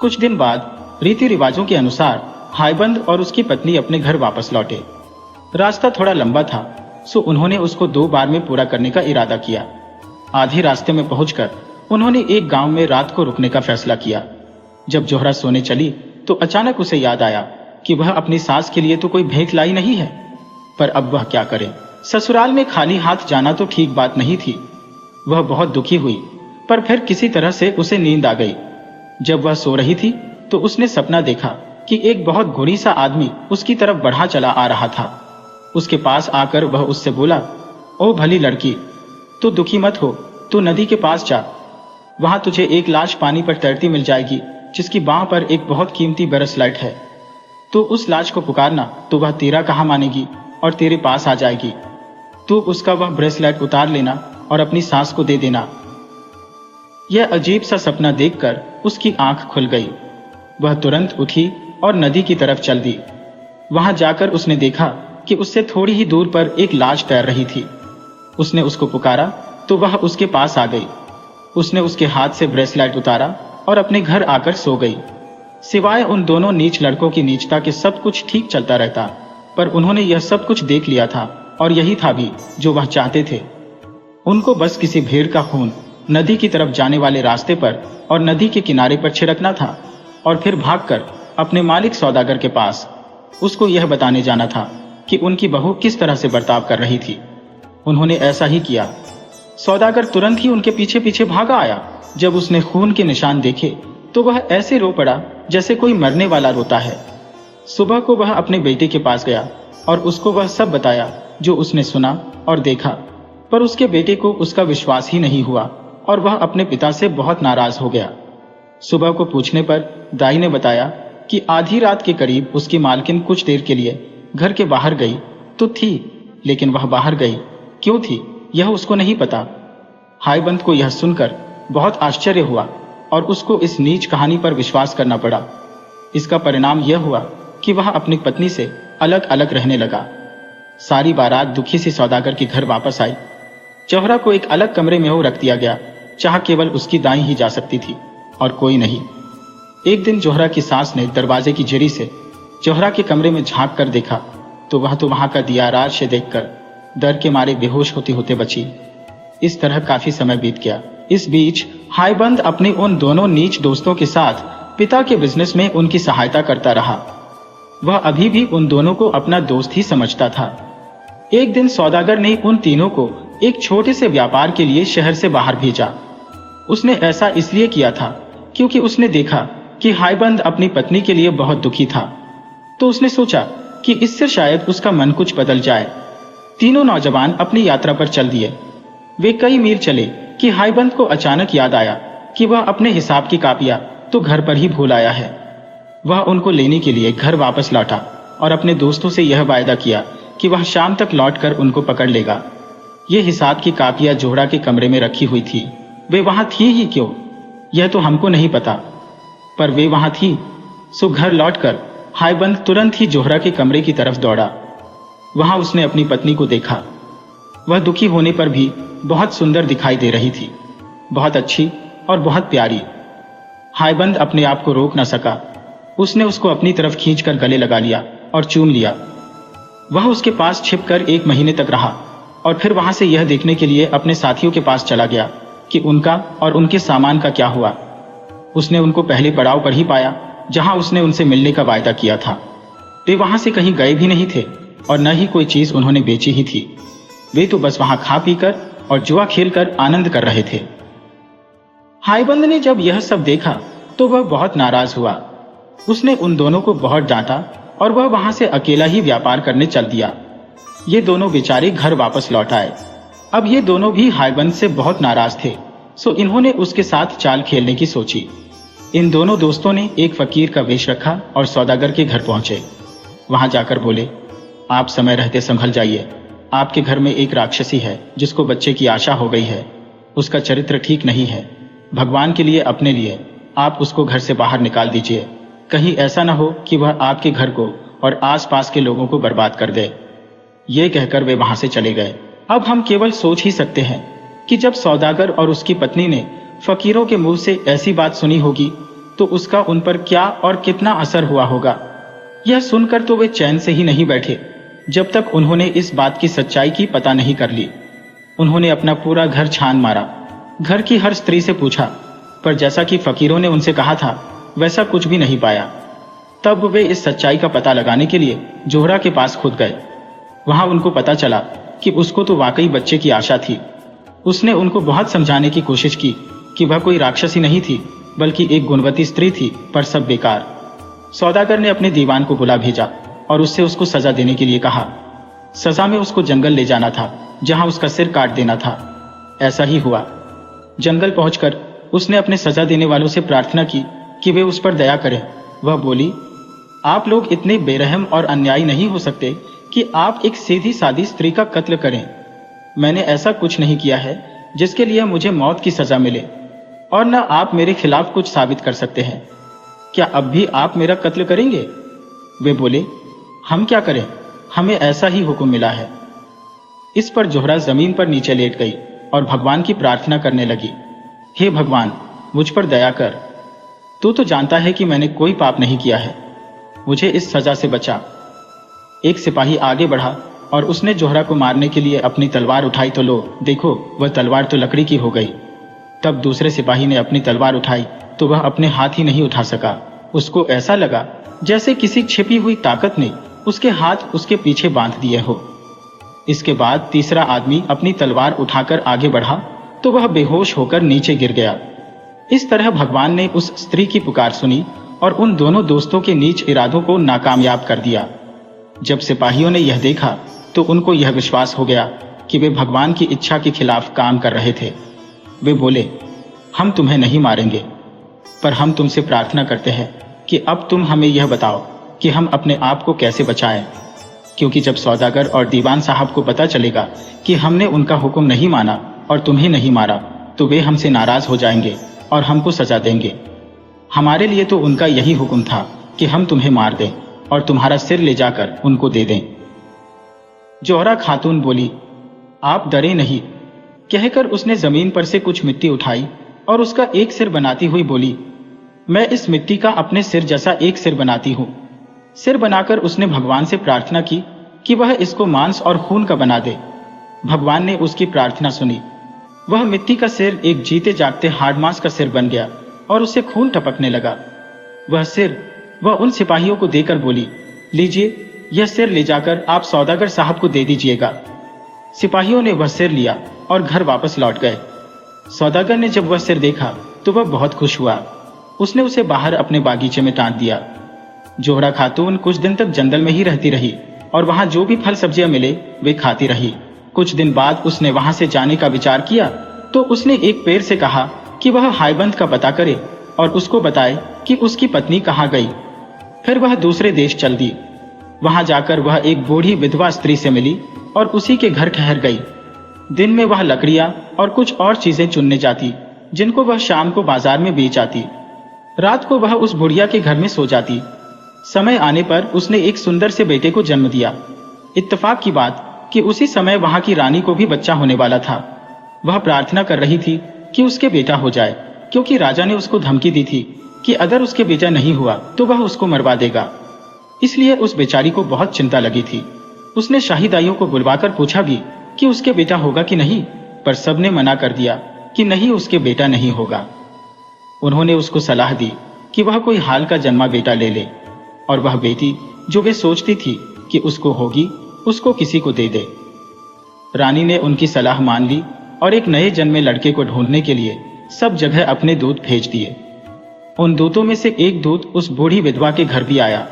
कुछ दिन बाद रीति रिवाजों के अनुसार हायबंद और उसकी पत्नी अपने घर वापस लौटे। रास्ता थोड़ा लंबा था, सो उन्होंने उसको 2 बार में पूरा करने का इरादा किया। आधे रास्ते में पहुंचकर उन्होंने एक गांव में रात को रुकने का फैसला किया। जब जोहरा सोने चली तो अचानक उसे याद आया कि वह अपनी सास के लिए तो कोई भेंट लाई नहीं है, पर अब वह क्या करे। ससुराल में खाली हाथ जाना तो ठीक बात नहीं थी। वह बहुत दुखी हुई, पर फिर किसी तरह से उसे नींद आ गई। जब वह सो रही थी तो उसने सपना देखा कि एक बहुत गोरी सा आदमी उसकी तरफ बढ़ा चला आ रहा था। उसके पास आकर वह उससे बोला, ओ भली लड़की, तू दुखी मत हो, तू नदी के पास जा। वहां तुझे एक लाश पानी पर तैरती मिल जाएगी, जिसकी बांह पर एक बहुत कीमती ब्रेसलेट है। तू उस लाश को पुकारना तो वह तेरा कहा मानेगी और तेरे पास आ जाएगी। तू उसका वह ब्रेसलेट उतार लेना और अपनी सास को दे देना। यह अजीब सा सपना देखकर उसकी आंख खुल गई। वह तुरंत उठी और नदी की तरफ चल दी। वहां जाकर उसने देखा कि उससे थोड़ी ही दूर पर एक लाश तैर रही थी। उसने उसको पुकारा तो वह उसके पास आ गई। उसने उसके हाथ से ब्रेसलेट उतारा और अपने घर आकर सो गई। सिवाय उन दोनों नीच लड़कों की नीचता के सब कुछ ठीक चलता रहता, पर उन्होंने यह सब कुछ देख लिया था और यही था भी जो वह चाहते थे। उनको बस किसी भेड़ का खून नदी की तरफ जाने वाले रास्ते पर और नदी के किनारे पर छिड़कना था और फिर भागकर अपने मालिक सौदागर के पास उसको यह बताने जाना था कि उनकी बहू किस तरह से बर्ताव कर रही थी। उन्होंने ऐसा ही किया। सौदागर तुरंत ही उनके पीछे पीछे भागा आया। जब उसने खून के निशान देखे तो वह ऐसे रो पड़ा जैसे कोई मरने वाला रोता है। सुबह को वह अपने बेटे के पास गया और उसको वह सब बताया जो उसने सुना और देखा, पर उसके बेटे को उसका विश्वास ही नहीं हुआ और वह अपने पिता से बहुत नाराज हो गया। सुबह को पूछने पर दाई ने बताया कि आधी रात के करीब उसकी मालकिन कुछ देर के लिए घर के बाहर गई तो थी, लेकिन वह बाहर गई क्यों थी यह उसको नहीं पता। हायबंद को यह सुनकर बहुत आश्चर्य हुआ और उसको इस नीच कहानी पर विश्वास करना पड़ा। इसका परिणाम यह हुआ कि वह अपनी पत्नी से अलग अलग रहने लगा। सारी बारात दुखी से सौदागर के घर वापस आई। जोहरा को एक अलग कमरे में रख दिया गया, जहां केवल उसकी दाई ही जा सकती थी और कोई नहीं। एक दिन जोहरा की सास ने दरवाजे की जरी से जोहरा के कमरे में झांक कर देखा तो वह तो वहां का दिया राज देखकर डर के मारे बेहोश होते होते बची। इस तरह काफी समय बीत गया। इस बीच हायबंद अपने उन दोनों नीच दोस्तों के साथ पिता के बिजनेस में उनकी सहायता करता रहा। वह अभी भी उन दोनों को अपना दोस्त ही समझता था। एक दिन सौदागर ने उन तीनों को एक छोटे से व्यापार के लिए शहर से बाहर भेजा। उसने ऐसा इसलिए किया था क्योंकि उसने देखा कि हायबंद अपनी पत्नी के लिए बहुत दुखी था, तो उसने सोचा कि इससे शायद उसका मन कुछ बदल जाए। तीनों नौजवान अपनी यात्रा पर चल दिए। वे कई मील चले कि हायबंद को अचानक याद आया कि वह अपने हिसाब की कापियां तो घर पर ही भूल आया है। वह उनको लेने के लिए घर वापस लौटा और अपने दोस्तों से यह वायदा किया कि वह शाम तक लौटकर उनको पकड़ लेगा। ये हिसाब की कापियां जोहरा के कमरे में रखी हुई थी। वे वहां थी ही क्यों यह तो हमको नहीं पता, पर वे वहां थी। सो घर लौटकर हायबंद तुरंत ही जोहरा के कमरे की तरफ दौड़ा। वहां उसने अपनी पत्नी को देखा। वह दुखी होने पर भी बहुत सुंदर दिखाई दे रही थी, बहुत अच्छी और बहुत प्यारी। हायबंद अपने आप को रोक न सका। उसने उसको अपनी तरफ खींचकर गले लगा लिया और चूम लिया। वह उसके पास छिपकर 1 महीने तक रहा और फिर वहां से यह देखने के लिए अपने साथियों के पास चला गया कि उनका और उनके सामान का क्या हुआ। उसने उनको पहले पड़ाव पर ही पाया जहां उसने उनसे मिलने का वायदा किया था। वे वहां से कहीं गए भी नहीं थे और न ही कोई चीज उन्होंने बेची ही थी। वे तो बस वहां खा पीकर और जुआ खेलकर आनंद कर रहे थे। हायबंद ने जब यह सब देखा तो वह बहुत नाराज हुआ। उसने उन दोनों को बहुत डांटा और वह वहां से अकेला ही व्यापार करने चल दिया। ये दोनों बेचारे घर वापस लौट आए। अब ये दोनों भी हायबंद से बहुत नाराज थे, सो इन्होंने उसके साथ चाल खेलने की सोची। इन दोनों दोस्तों ने एक फकीर का वेश रखा और सौदागर के घर पहुंचे। वहां जाकर बोले, आप समय रहते संभल जाइए। आपके घर में एक राक्षसी है जिसको बच्चे की आशा हो गई है। उसका चरित्र ठीक नहीं है। भगवान के लिए अपने लिए आप उसको घर से बाहर निकाल दीजिए। कहीं ऐसा न हो कि वह आपके घर को और आसपास के लोगों को बर्बाद कर दे। ये कहकर वे वहां से चले गए। अब हम केवल सोच ही सकते हैं कि जब सौदागर और उसकी पत्नी ने फकीरों के मुंह से ऐसी बात सुनी होगी तो उसका उन पर क्या और कितना असर हुआ होगा। यह सुनकर तो वे चैन से ही नहीं बैठे जब तक उन्होंने इस बात की सच्चाई की पता नहीं कर ली। उन्होंने अपना पूरा घर छान मारा, घर की हर स्त्री से पूछा, पर जैसा कि फकीरों ने उनसे कहा था वैसा कुछ भी नहीं पाया। तब वे इस सच्चाई का पता लगाने के लिए जोहरा के पास खुद गए। वहां उनको पता चला कि उसको तो वाकई बच्चे की आशा थी। उसने उनको बहुत समझाने की कोशिश की कि वह कोई राक्षसी नहीं थी बल्कि एक गुणवती स्त्री थी, पर सब बेकार। सौदागर ने अपने दीवान को बुला भेजा और उससे उसको सजा देने के लिए कहा। सजा में उसको जंगल ले जाना था जहां उसका सिर काट देना था। ऐसा ही हुआ। जंगल पहुंचकर उसने अपने सजा देने वालों से प्रार्थना की कि वे उस पर दया करें। वह बोली, आप लोग इतने बेरहम और अन्यायी नहीं हो सकते कि आप एक सीधी सादी स्त्री का कत्ल करें। मैंने ऐसा कुछ नहीं किया है जिसके लिए मुझे मौत की सजा मिले, और न आप मेरे खिलाफ कुछ साबित कर सकते हैं। क्या अब भी आप मेरा कत्ल करेंगे? वे बोले, हम क्या करें, हमें ऐसा ही हुक्म मिला है। इस पर जोहरा जमीन पर नीचे लेट गई और भगवान की प्रार्थना करने लगी। हे भगवान, मुझ पर दया कर। तू तो जानता है कि मैंने कोई पाप नहीं किया है, मुझे इस सजा से बचा। एक सिपाही आगे बढ़ा और उसने जोहरा को मारने के लिए अपनी तलवार उठाई तो लो, देखो वह तलवार तो लकड़ी की हो गई। तब दूसरे सिपाही ने अपनी तलवार उठाई तो वह अपने हाथ ही नहीं उठा सका। उसको ऐसा लगा जैसे किसी छिपी हुई ताकत ने उसके हाथ उसके पीछे बांध दिए हो। इसके बाद तीसरा आदमी अपनी तलवार उठाकर आगे बढ़ा तो वह बेहोश होकर नीचे गिर गया। इस तरह भगवान ने उस स्त्री की पुकार सुनी और उन दोनों दोस्तों के नीच इरादों को नाकामयाब कर दिया। जब सिपाहियों ने यह देखा तो उनको यह विश्वास हो गया कि वे भगवान की इच्छा के खिलाफ काम कर रहे थे। वे बोले, हम तुम्हें नहीं मारेंगे, पर हम तुमसे प्रार्थना करते हैं कि अब तुम हमें यह बताओ कि हम अपने आप को कैसे बचाएं, क्योंकि जब सौदागर और दीवान साहब को पता चलेगा कि हमने उनका हुक्म नहीं माना और तुम्हें नहीं मारा तो वे हमसे नाराज हो जाएंगे और हमको सजा देंगे। हमारे लिए तो उनका यही हुक्म था कि हम तुम्हें मार दें और तुम्हारा सिर ले जाकर उनको दे दें। जोहरा खातून बोली, आप डरे नहीं, कहकर उसने जमीन पर से कुछ मिट्टी उठाई और उसका एक सिर बनाती हुई बोली, मैं इस मिट्टी का अपने सिर जैसा एक सिर बनाती हूँ। सिर बनाकर उसने भगवान से प्रार्थना की कि वह इसको मांस और खून का बना दे। भगवान ने उसकी प्रार्थना सुनी। वह मिट्टी का सिर एक जीते जागते हार्ड मांस का सिर बन गया और उससे खून टपकने लगा। वह सिर वह उन सिपाहियों को देकर बोली, लीजिए, यह सिर ले जाकर आप सौदागर साहब को दे दीजिएगा। सिपाहियों ने वह सिर लिया और घर वापस लौट गए। सौदागर ने जब वह सिर देखा तो वह बहुत खुश हुआ। उसने उसे बाहर अपने बागीचे में टांग दिया। जोहरा खातून कुछ दिन तक जंगल में ही रहती रही और वहां जो भी फल सब्जियां मिले वे खाती रही। कुछ दिन बाद उसने वहां से जाने का विचार किया तो उसने एक पेड़ से कहा कि वह हाईबंद का पता करे और उसको बताए कि उसकी पत्नी कहाँ गई। फिर वह दूसरे देश चल दी। वहां जाकर वह एक बूढ़ी विधवा स्त्री से मिली और उसी के घर ठहर गई। दिन में वह लकड़ियां और कुछ और चीजें चुनने जाती जिनको वह शाम को बाजार में बेच आती। रात को वह उस बुढ़िया के घर में सो जाती। समय आने पर उसने एक सुंदर से बेटे को जन्म दिया। इत्तेफाक की बात कि उसी समय वहां की रानी को भी बच्चा होने वाला था। वह प्रार्थना कर रही थी कि उसके बेटा हो जाए, क्योंकि राजा ने उसको धमकी दी थी कि अगर उसके बेटा नहीं हुआ तो वह उसको मरवा देगा। इसलिए उस बेचारी को बहुत चिंता लगी थी। उसने शाही दाइयों को बुलवाकर पूछा भी कि उसके बेटा होगा कि नहीं, पर सबने मना कर दिया कि नहीं, उसके बेटा नहीं होगा। उन्होंने उसको सलाह दी कि वह कोई हाल का जन्मा बेटा ले ले और वह बेटी जो वे सोचती थी कि उसको होगी उसको किसी को दे दे। रानी ने उनकी सलाह मान ली और एक नए जन्मे लड़के को ढूंढने के लिए सब जगह अपने दूत भेज दिए। उन दूतों में से एक दूत उस बूढ़ी विधवा के घर भी आया।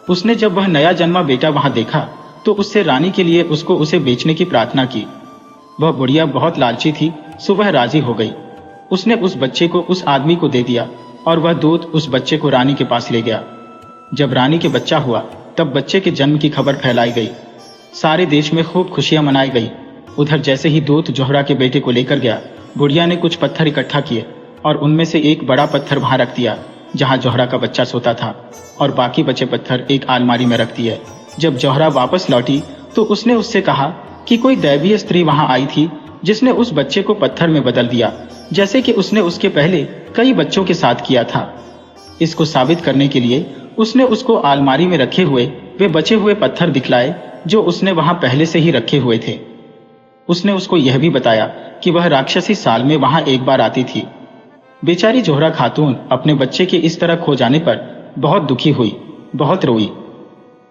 उसने जब वह नया जन्मा बेटा वहां देखा तो उससे रानी के लिए उसको उसे बेचने की प्रार्थना की। वह बुढ़िया बहुत लालची थी, सो वह राजी हो गई। उसने उस बच्चे को उस आदमी को दे दिया और वह दूत उस बच्चे को रानी के पास ले गया। जब रानी के बच्चा हुआ तब बच्चे के जन्म की खबर फैलाई गई। सारे देश में खूब खुशियां मनाई गई। उधर जैसे ही दूत जोहरा के बेटे को लेकर गया, बुढ़िया ने कुछ पत्थर इकट्ठा किए और उनमें से एक बड़ा पत्थर वहां रख दिया जहां जोहरा का बच्चा सोता था, और बाकी बचे पत्थर एक अलमारी में रख दिए। जब जोहरा वापस लौटी तो उसने उससे कहा कि कोई दैवीय स्त्री वहां आई थी जिसने उस बच्चे को पत्थर में बदल दिया, जैसे कि उसने उसके पहले कई बच्चों के साथ किया था। इसको साबित करने के लिए उसने उसको अलमारी में रखे हुए वे बचे हुए पत्थर दिखलाए जो उसने वहां पहले से ही रखे हुए थे। उसने उसको यह भी बताया कि वह राक्षसी साल में वहां एक बार आती थी। बेचारी जोहरा खातून अपने बच्चे के इस तरह खो जाने पर बहुत दुखी हुई, बहुत रोई।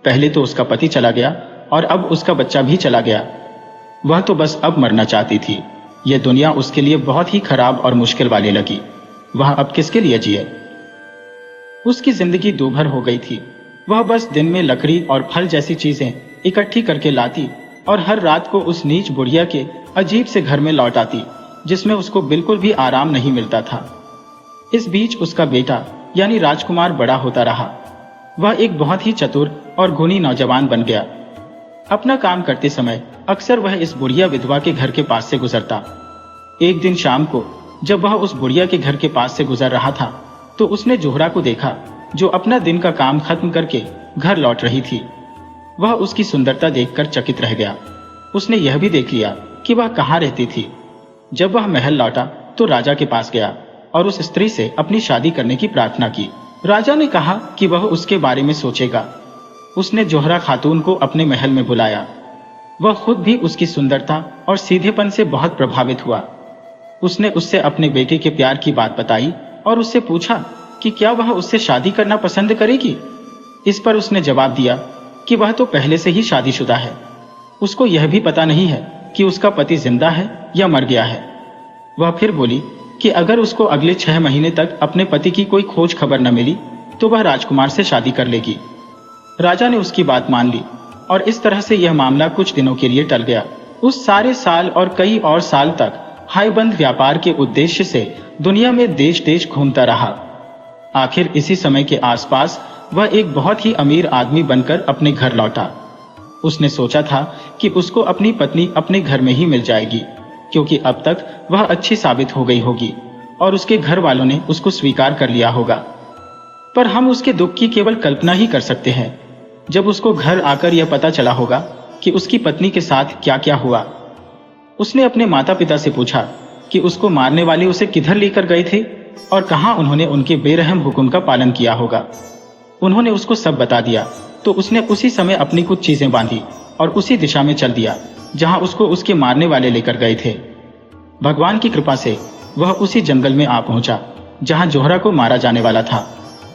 पहले तो उसका पति चला गया और अब उसका बच्चा भी चला गया। वह तो बस अब मरना चाहती थी। यह दुनिया उसके लिए बहुत ही खराब और मुश्किल वाली लगी। वह अब किसके लिए जिए? उसकी जिंदगी दूभर हो गई थी। वह बस दिन में लकड़ी और फल जैसी चीजें इकट्ठी करके लाती और हर रात को उस नीच बुढ़िया के अजीब से घर में लौट आती जिसमें उसको बिल्कुल भी आराम नहीं मिलता था। इस बीच उसका बेटा यानी राजकुमार बड़ा होता रहा। वह एक बहुत ही चतुर और गुणी नौजवान बन गया। अपना काम करते समय अक्सर वह इस बुढ़िया विधवा के घर के पास से गुजरता। एक दिन शाम को जब वह उस बुढ़िया के घर के पास से गुजर रहा था तो उसने जोहरा को देखा जो अपना दिन का काम खत्म करके घर लौट रही थी। वह उसकी सुंदरता देखकर चकित रह गया। उसने यह भी देख लिया कि वह कहाँ रहती थी। जब वह महल लौटा तो राजा के पास गया और उस स्त्री से अपनी शादी करने की प्रार्थना की। राजा ने कहा कि वह उसके बारे में सोचेगा। उसने जोहरा खातून को अपने महल में बुलाया। वह खुद भी उसकी सुंदरता और सीधेपन से बहुत प्रभावित हुआ। उसने उससे अपने बेटे के प्यार की बात बताई और उससे पूछा कि क्या वह उससे शादी करना पसंद करेगी। इस पर उसने जवाब दिया कि वह तो पहले से ही शादीशुदा है। उसको यह भी पता नहीं है कि उसका पति जिंदा है या मर गया है। वह फिर बोली कि अगर उसको अगले 6 महीने तक अपने पति की कोई खोज खबर न मिली तो वह राजकुमार से शादी कर लेगी। राजा ने उसकी बात मान ली और इस तरह से यह मामला कुछ दिनों के लिए टल गया। उस सारे साल और कई और साल तक हाईबंद व्यापार के उद्देश्य से दुनिया में देश देश घूमता रहा। आखिर इसी समय के आसपास वह एक बहुत ही अमीर आदमी बनकर अपने घर लौटा। उसने सोचा था कि उसको अपनी पत्नी अपने घर में ही मिल जाएगी क्योंकि अब तक वह अच्छी साबित हो गई होगी और उसके घर वालों ने उसको स्वीकार कर लिया होगा। पर हम उसके दुख की केवल कल्पना ही कर सकते हैं जब उसको घर आकर यह पता चला होगा कि उसकी पत्नी के साथ क्या क्या हुआ। उसने अपने माता पिता से पूछा कि उसको मारने वाले उसे किधर लेकर गए थे और कहां उन्होंने उनके बेरहम हुक्म का पालन किया होगा। उन्होंने उसको सब बता दिया तो उसने उसी समय अपनी कुछ चीजें बांधी और उसी दिशा में चल दिया जहां उसको उसके मारने वाले लेकर गए थे। भगवान की कृपा से वह उसी जंगल में आ पहुंचा जहां जोहरा को मारा जाने वाला था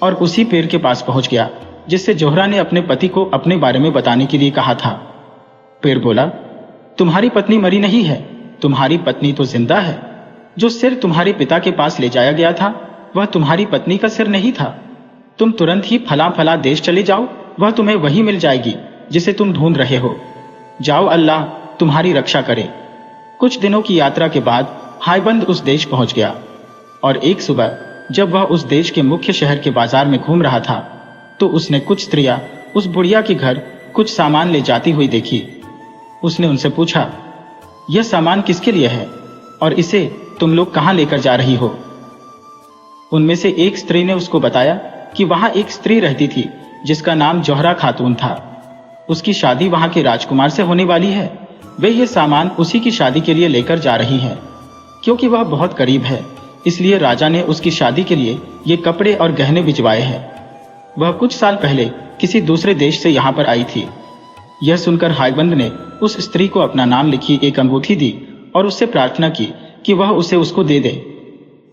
और उसी पेड़ के पास पहुंच गया जिससे जोहरा ने अपने पति को अपने बारे में बताने के लिए कहा था। पेड़ बोला, तुम्हारी पत्नी मरी नहीं है, तुम्हारी पत्नी तो जिंदा है। जो सिर तुम्हारे पिता के पास ले जाया गया था वह तुम्हारी पत्नी का सिर नहीं था। तुम तुरंत ही फला फला देश चले जाओ, वह तुम्हें वही मिल जाएगी जिसे तुम ढूंढ रहे हो। जाओ, अल्लाह तुम्हारी रक्षा करे। कुछ दिनों की यात्रा के बाद हाईबंद उस देश पहुंच गया और एक सुबह जब वह उस देश के मुख्य शहर के बाजार में घूम रहा था तो उसने कुछ स्त्रियां उस बुढ़िया के घर कुछ सामान ले जाती हुई देखी। उसने उनसे पूछा, यह सामान किसके लिए है और इसे तुम लोग कहां लेकर जा रही हो? उनमें से एक स्त्री ने उसको बताया कि वहां एक स्त्री रहती थी जिसका नाम जोहरा खातून था। उसकी शादी वहां के राजकुमार से होने वाली है। वे ये सामान उसी की शादी के लिए लेकर जा रही हैं। क्योंकि वह बहुत करीब है इसलिए राजा ने उसकी शादी के लिए ये कपड़े और गहने भिजवाए हैं। वह कुछ साल पहले किसी दूसरे देश से यहाँ पर आई थी। यह सुनकर हाईबंद ने उस स्त्री को अपना नाम लिखी एक अंगूठी दी और उससे प्रार्थना की कि वह उसे उसको दे दे।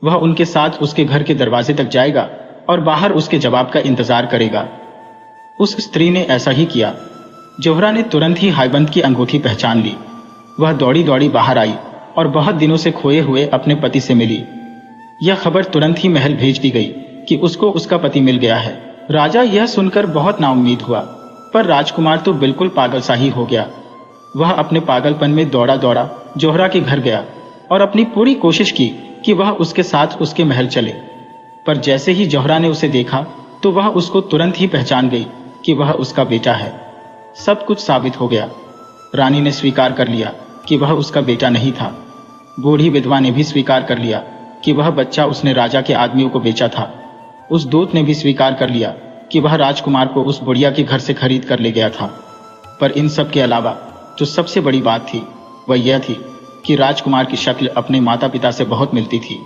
वह उनके साथ उसके घर के दरवाजे तक जाएगा और बाहर उसके जवाब का इंतजार करेगा। उस स्त्री ने ऐसा ही किया। जोहरा ने तुरंत ही हाईबंद की अंगूठी पहचान ली। वह दौड़ी दौड़ी बाहर आई और बहुत दिनों से खोए हुए अपने पति से मिली। यह खबर तुरंत ही महल भेज दी गई कि उसको उसका पति मिल गया है। राजा यह सुनकर बहुत नाउम्मीद हुआ, पर राजकुमार तो बिल्कुल पागल सा ही हो गया। वह अपने पागलपन में दौड़ा दौड़ा जोहरा के घर गया और अपनी पूरी कोशिश की कि वह उसके साथ उसके महल चले। पर जैसे ही जोहरा ने उसे देखा तो वह उसको तुरंत ही पहचान गई कि वह उसका बेटा है। सब कुछ साबित हो गया। रानी ने स्वीकार कर लिया कि वह उसका बेटा नहीं था। बूढ़ी विधवा ने भी स्वीकार कर लिया कि वह बच्चा उसने राजा के आदमियों को बेचा था। उस दूत ने भी स्वीकार कर लिया कि वह राजकुमार को उस बुढ़िया के घर से खरीद कर ले गया था। पर इन सब के अलावा जो सबसे बड़ी बात थी वह यह थी कि राजकुमार की शक्ल अपने माता पिता से बहुत मिलती थी।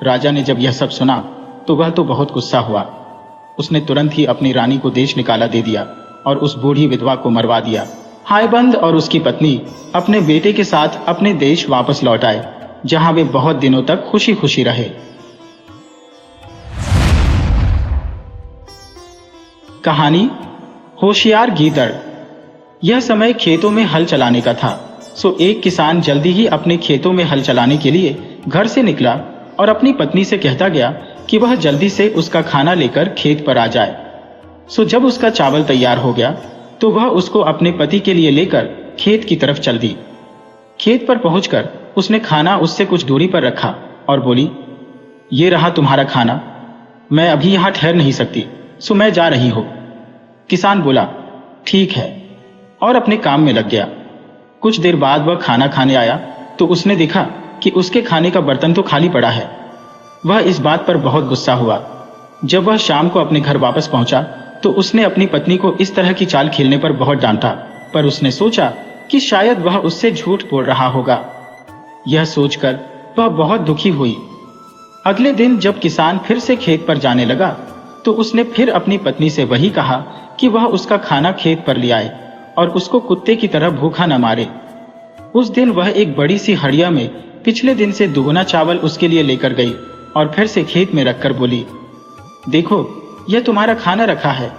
राजा ने जब यह सब सुना तो वह तो बहुत गुस्सा हुआ। उसने तुरंत ही अपनी रानी को देश निकाला दे दिया और उस बूढ़ी विधवा को मरवा दिया। हायबंद और उसकी पत्नी अपने बेटे के साथ अपने देश वापस लौट आए, जहां वे बहुत दिनों तक खुशी खुशी रहे। कहानी होशियार गीदड़। यह समय खेतों में हल चलाने का था, सो एक किसान जल्दी ही अपने खेतों में हल चलाने के लिए घर से निकला और अपनी पत्नी से कहता गया कि वह जल्दी से उसका खाना लेकर खेत पर आ जाए। सो जब उसका चावल तैयार हो गया तो वह उसको अपने पति के लिए लेकर खेत की तरफ चल दी। खेत पर पहुंचकर उसने खाना उससे कुछ दूरी पर रखा और बोली, ये रहा तुम्हारा खाना, मैं अभी यहां ठहर नहीं सकती, सो मैं जा रही हूं। किसान बोला, ठीक है, और अपने काम में लग गया। कुछ देर बाद वह खाना खाने आया तो उसने देखा कि उसके खाने का बर्तन तो खाली पड़ा है। वह इस बात पर बहुत गुस्सा हुआ। जब वह शाम को अपने घर वापस पहुंचा तो उसने अपनी पत्नी को इस तरह की चाल खेलने पर बहुत डांटा, पर उसने सोचा कि शायद वह उससे झूठ बोल रहा होगा। यह सोचकर वह बहुत दुखी हुई। अगले दिन जब किसान फिर से खेत पर जाने लगा तो उसने फिर अपनी पत्नी से वही कहा कि वह उसका खाना खेत पर ले आए और उसको कुत्ते की तरह भूखा न मारे। उस दिन वह एक बड़ी सी हड़िया में पिछले दिन से दुगुना चावल उसके लिए लेकर गई और फिर से खेत में रखकर बोली, देखो, यह तुम्हारा खाना रखा है।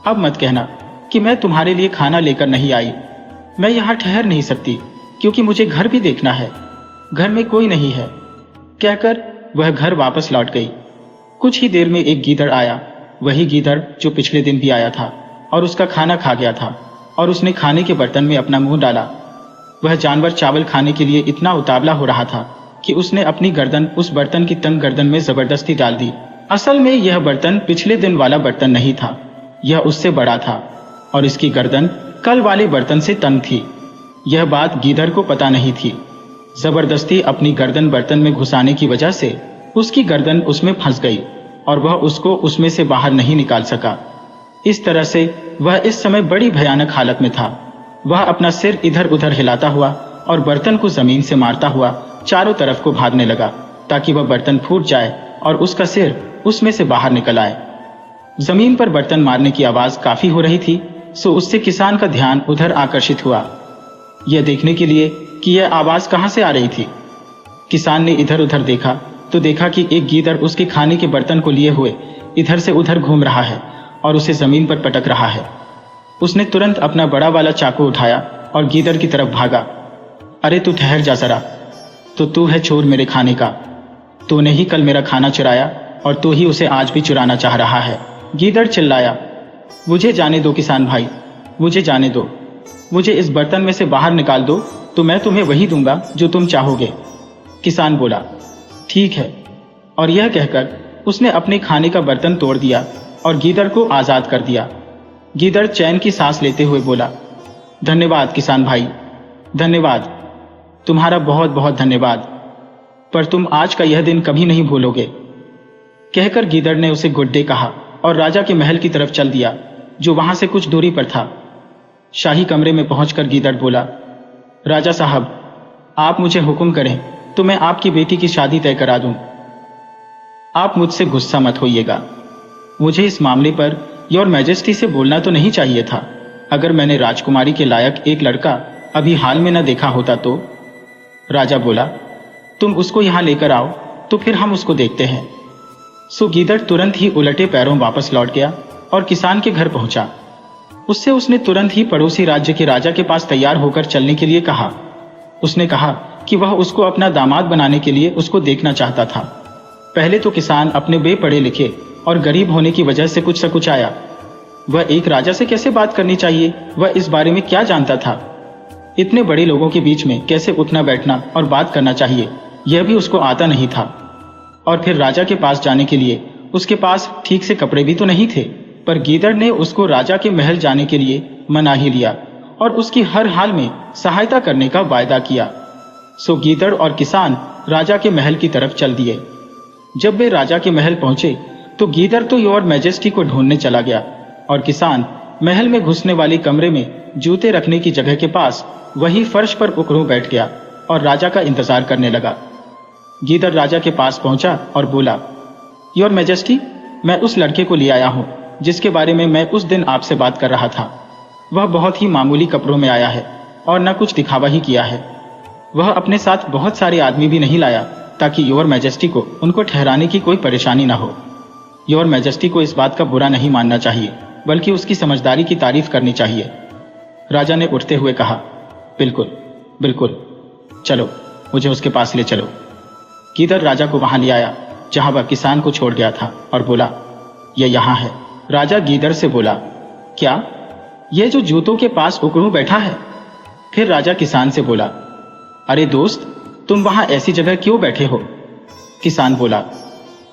अब मत कहना कि मैं तुम्हारे लिए खाना लेकर नहीं आई। मैं यहाँ ठहर नहीं सकती क्योंकि मुझे घर भी देखना है। घर में कोई नहीं है। कहकर वह घर वापस लौट गई। कुछ ही देर में एक गीदड़ आया, वही गीदड़ जो पिछले दिन भी आया था और उसका खाना खा गया था, और उसने खाने के बर्तन में अपना मुंह डाला। वह जानवर चावल खाने के लिए इतना उतावला हो रहा था कि उसने अपनी गर्दन उस बर्तन की तंग गर्दन में जबरदस्ती डाल दी। असल में यह बर्तन पिछले दिन वाला बर्तन नहीं था, यह उससे बड़ा था और इसकी गर्दन कल वाले बर्तन से तंग थी। यह बात गीदड़ को पता नहीं थी। जबरदस्ती अपनी गर्दन बर्तन में घुसाने की वजह से उसकी गर्दन उसमें फंस गई और वह उसको उसमें से बाहर नहीं निकाल सका। इस तरह से वह इस समय बड़ी भयानक हालत में था। वह अपना सिर इधर उधर हिलाता हुआ और बर्तन को जमीन से मारता हुआ चारों तरफ को भागने लगा ताकि वह बर्तन फूट जाए और उसका सिर उसमें से बाहर निकल आए। जमीन पर बर्तन मारने की आवाज काफी हो रही थी, सो उससे किसान का ध्यान उधर आकर्षित हुआ, यह देखने के लिए कि यह आवाज कहां से आ रही थी। किसान ने इधर उधर देखा तो देखा कि एक गीदड़ उसके खाने के बर्तन को लिए हुए इधर से उधर घूम रहा है और उसे जमीन पर पटक रहा है। उसने तुरंत अपना बड़ा वाला चाकू उठाया और गीदड़ की तरफ भागा। अरे तू ठहर जा जरा, तो तू है चोर मेरे खाने का। तूने ही कल मेरा खाना चुराया और तू ही उसे आज भी चुराना चाह रहा है। गीदड़ चिल्लाया, मुझे जाने दो किसान भाई, मुझे जाने दो। मुझे इस बर्तन में से बाहर निकाल दो तो मैं तुम्हें वही दूंगा जो तुम चाहोगे। किसान बोला, ठीक है, और यह कहकर उसने अपने खाने का बर्तन तोड़ दिया और गीदड़ को आजाद कर दिया। गीदड़ चैन की सांस लेते हुए बोला, धन्यवाद किसान भाई, धन्यवाद, तुम्हारा बहुत बहुत धन्यवाद, पर तुम आज का यह दिन कभी नहीं भूलोगे। कहकर गीदड़ ने उसे गुड डे कहा और राजा के महल की तरफ चल दिया जो वहां से कुछ दूरी पर था। शाही कमरे में पहुंचकर गीदड़ बोला, राजा साहब, आप मुझे हुक्म करें तो मैं आपकी बेटी की शादी तय करा दूं। आप मुझसे गुस्सा मत होइएगा, मुझे इस मामले पर योर मैजेस्टी से बोलना तो नहीं चाहिए था। अगर मैंने राजकुमारी के लायक एक लड़का अभी हाल में न देखा होता तो। राजा बोला, तुम उसको यहां लेकर आओ तो फिर हम उसको देखते हैं। सो गीदड़ तुरंत ही उलटे पैरों वापस लौट गया और किसान के घर पहुंचा। उससे उसने तुरंत ही पड़ोसी राज्य के राजा के पास तैयार होकर चलने के लिए कहा। उसने कहा कि वह उसको अपना दामाद बनाने के लिए उसको देखना चाहता था। पहले तो किसान अपने बेपढ़े लिखे और गरीब होने की वजह से कुछ सकुचाया। वह एक राजा से कैसे बात करनी चाहिए, वह इस बारे में क्या जानता था। इतने बड़े लोगों के बीच में कैसे उठना बैठना और बात करना चाहिए, यह भी उसको आता नहीं था। और फिर राजा के पास जाने के लिए उसके पास ठीक से कपड़े भी तो नहीं थे। पर गीदड़ ने उसको राजा के महल जाने के लिए मना ही लिया और उसकी हर हाल में सहायता करने का वायदा किया। सो गीदड़ और किसान राजा के महल की तरफ चल दिए। जब वे राजा के महल पहुंचे तो गीदड़ तो योर मैजेस्टी को ढूंढने चला गया और किसान महल में घुसने वाले कमरे में जूते रखने की जगह के पास वही फर्श पर उकड़ू बैठ गया और राजा का इंतजार करने लगा। गीदड़ राजा के पास पहुंचा और बोला, योर मैजेस्टी, मैं उस लड़के को ले आया हूँ जिसके बारे में मैं उस दिन आपसे बात कर रहा था। वह बहुत ही मामूली कपड़ों में आया है और न कुछ दिखावा ही किया है। वह अपने साथ बहुत सारे आदमी भी नहीं लाया ताकि योर मैजेस्टी को उनको ठहराने की कोई परेशानी न हो। योर मैजेस्टी को इस बात का बुरा नहीं मानना चाहिए, बल्कि उसकी समझदारी की तारीफ करनी चाहिए। राजा ने उठते हुए कहा, बिल्कुल बिल्कुल, चलो मुझे उसके पास ले चलो। गीदड़ राजा को वहां ले आया जहां वह किसान को छोड़ गया था और बोला, यह यहाँ है। राजा गीदड़ से बोला, क्या यह जो जूतों के पास उकड़ू बैठा है? फिर राजा किसान से बोला, अरे दोस्त, तुम वहां ऐसी जगह क्यों बैठे हो? किसान बोला,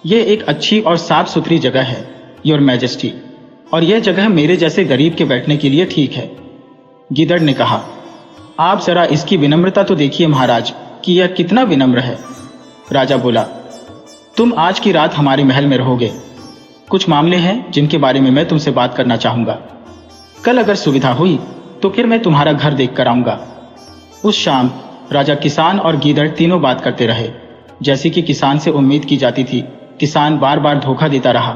यह एक अच्छी और साफ सुथरी जगह है योर मैजेस्टी, और यह जगह मेरे जैसे गरीब के बैठने के लिए ठीक है। गीदड़ ने कहा, आप जरा इसकी विनम्रता तो देखिए महाराज कि यह कितना विनम्र है। राजा बोला, तुम आज की रात हमारे महल में रहोगे। कुछ मामले हैं जिनके बारे में मैं तुमसे बात करना चाहूंगा। कल अगर सुविधा हुई तो फिर मैं तुम्हारा घर देख कर आऊंगा। उस शाम राजा किसान और गीदड़ तीनों बात करते रहे। जैसी कि किसान से उम्मीद की जाती थी, किसान बार बार धोखा देता रहा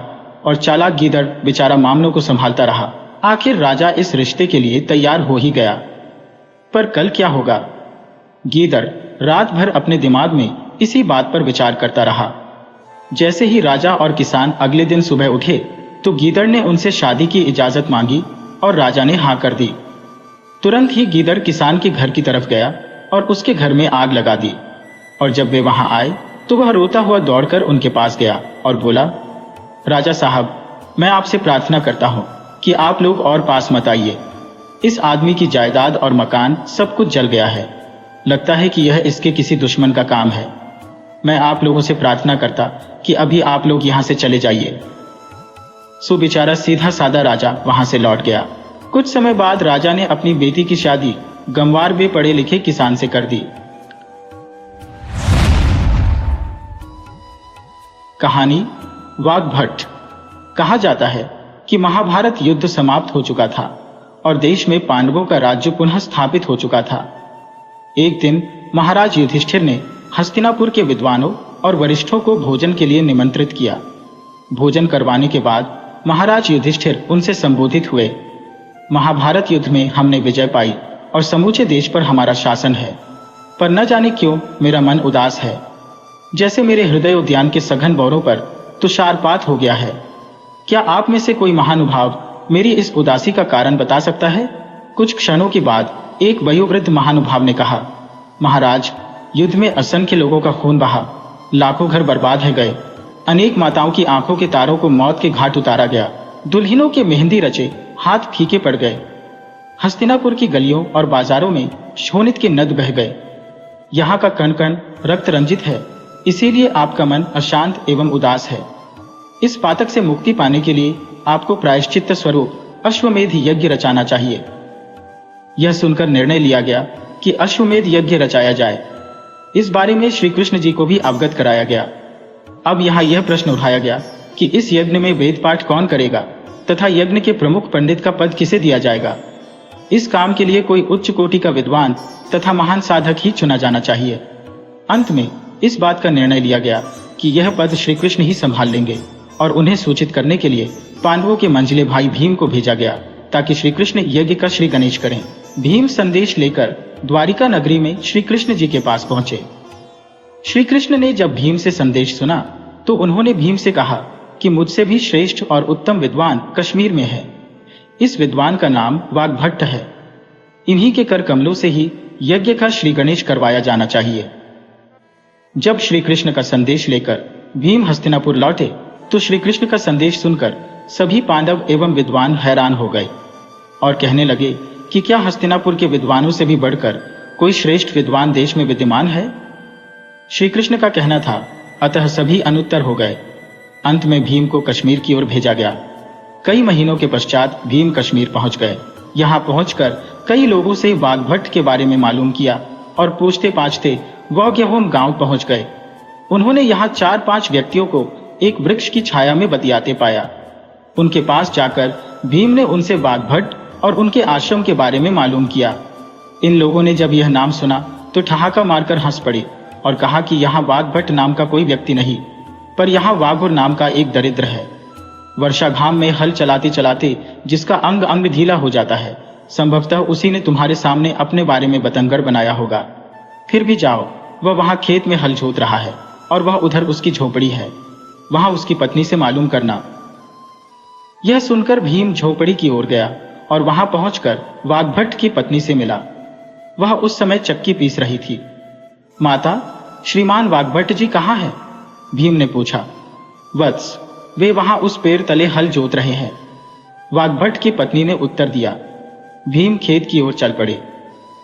और चालाक गीदड़ बेचारा मामलों को संभालता रहा। आखिर राजा इस रिश्ते के लिए तैयार हो ही गया। पर कल क्या होगा? गीदड़ रात भर अपने दिमाग में इसी बात पर विचार करता रहा। जैसे ही राजा और किसान अगले दिन सुबह उठे तो गीदड़ ने उनसे शादी की इजाजत मांगी और राजा ने हाँ कर दी। तुरंत ही गीदड़ किसान के घर की तरफ गया और उसके घर में आग लगा दी। और जब वे वहां आए तो वह रोता हुआ दौड़कर उनके पास गया और बोला, राजा साहब, मैं आपसे प्रार्थना करता हूं कि आप लोग और पास मत आइए। इस आदमी की जायदाद और मकान सब कुछ जल गया है। लगता है कि यह इसके किसी दुश्मन का काम है। मैं आप लोगों से प्रार्थना करता कि अभी आप लोग यहां से चले जाइए। सो बेचारा सीधा सादा राजा वहां से लौट गया। कुछ समय बाद राजा ने अपनी बेटी की शादी गंवार वे पढ़े लिखे किसान से कर दी। कहानी वाग्भट। कहा जाता है कि महाभारत युद्ध समाप्त हो चुका था और देश में पांडवों का राज्य पुनः स्थापित हो चुका था। एक दिन महाराज युधिष्ठिर ने हस्तिनापुर के विद्वानों और वरिष्ठों को भोजन के लिए निमंत्रित किया। भोजन करवाने के बाद महाराज युधिष्ठिर उनसे संबोधित हुए, महाभारत युद्ध में हमने विजय पाई और समूचे देश पर हमारा शासन है, पर न जाने क्यों मेरा मन उदास है। जैसे मेरे हृदय उद्यान के सघन बौरों पर तुषारपात हो गया है। क्या आप में से कोई महानुभाव मेरी इस उदासी का कारण बता सकता है? कुछ क्षणों के बाद एक वयोवृद्ध महानुभाव ने कहा, महाराज, युद्ध में असंख्य लोगों का खून बहा, लाखों घर बर्बाद है गए, अनेक माताओं की आंखों के तारों को मौत के घाट उतारा गया, दुल्हनों के मेहंदी रचे हाथ फीके पड़ गए, हस्तिनापुर की गलियों और बाजारों में शोणित के नद बह गए। यहाँ का कण कण रक्त रंजित है, इसीलिए आपका मन अशांत एवं उदास है। इस पातक से मुक्ति पाने के लिए आपको प्रायश्चित्त स्वरूप अश्वमेध यज्ञ रचाना चाहिए। यह सुनकर निर्णय लिया गया कि अश्वमेध यज्ञ रचाया जाए। इस बारे में श्री कृष्ण जी को भी अवगत कराया गया। अब यहाँ यह प्रश्न उठाया गया कि इस यज्ञ में वेद पाठ कौन करेगा तथा यज्ञ के प्रमुख पंडित का पद किसे दिया जाएगा। इस काम के लिए कोई उच्च कोटि का विद्वान तथा महान साधक ही चुना जाना चाहिए। अंत में इस बात का निर्णय लिया गया कि यह पद श्री कृष्ण ही संभाल लेंगे और उन्हें सूचित करने के लिए पांडवों के मंझले भाई भीम को भेजा गया ताकि श्री कृष्ण यज्ञ का श्री गणेश करें। भीम संदेश लेकर द्वारिका नगरी में श्री कृष्ण जी के पास पहुंचे। श्री कृष्ण ने जब भीम से संदेश सुना तो उन्होंने भीम से कहा कि मुझसे भी श्रेष्ठ और उत्तम विद्वान कश्मीर में है। इस विद्वान का नाम वाग्भट्ट है। इन्हीं के कर कमलों से ही यज्ञ का श्री गणेश करवाया जाना चाहिए। जब श्री कृष्ण का संदेश लेकर भीम हस्तिनापुर लौटे तो श्री कृष्ण का संदेश सुनकर सभी पांडव एवं विद्वान हैरान हो गए और कहने लगे कि क्या हस्तिनापुर के विद्वानों से भी बढ़कर कोई श्रेष्ठ विद्वान देश में विद्यमान है। श्री कृष्ण का कहना था, अतः सभी अनुत्तर हो गए। अंत में भीम को कश्मीर की ओर भेजा गया। कई महीनों के पश्चात भीम कश्मीर पहुंच गए। यहाँ पहुंचकर कई लोगों से वाग्भट्ट के बारे में मालूम किया और पूछते पाछते वौग्यहोम गांव पहुंच गए। उन्होंने यहाँ 4-5 व्यक्तियों को एक वृक्ष की छाया में बतियाते पाया। उनके पास जाकर भीम ने उनसे वाग्भट्ट और उनके आश्रम के बारे में मालूम किया। इन लोगों ने जब यह नाम सुना तो ठहाका मारकर हंस पड़े और कहा कि यहाँ वाग्भट्ट नाम का कोई व्यक्ति नहीं, पर यहाँ वाघुर नाम का एक दरिद्र है। वर्षा घाम में हल चलाते चलाते जिसका अंग अंग ढीला हो जाता है, संभवतः उसी ने तुम्हारे सामने अपने बारे में बतंगड़ बनाया होगा। फिर भी जाओ, वह वहां खेत में हल जोत रहा है और वह उधर उसकी झोपड़ी है, वहां उसकी पत्नी से मालूम करना। यह सुनकर भीम झोपड़ी की ओर गया और वहां पहुंचकर वाग्भट की पत्नी से मिला। वह उस समय चक्की पीस रही थी। माता, श्रीमान वाग्भट जी कहाँ हैं? भीम ने पूछा। वत्स, वे वहां उस पेड़ तले हल जोत रहे हैं, वाग्भट की पत्नी ने उत्तर दिया। भीम खेत की ओर चल पड़े।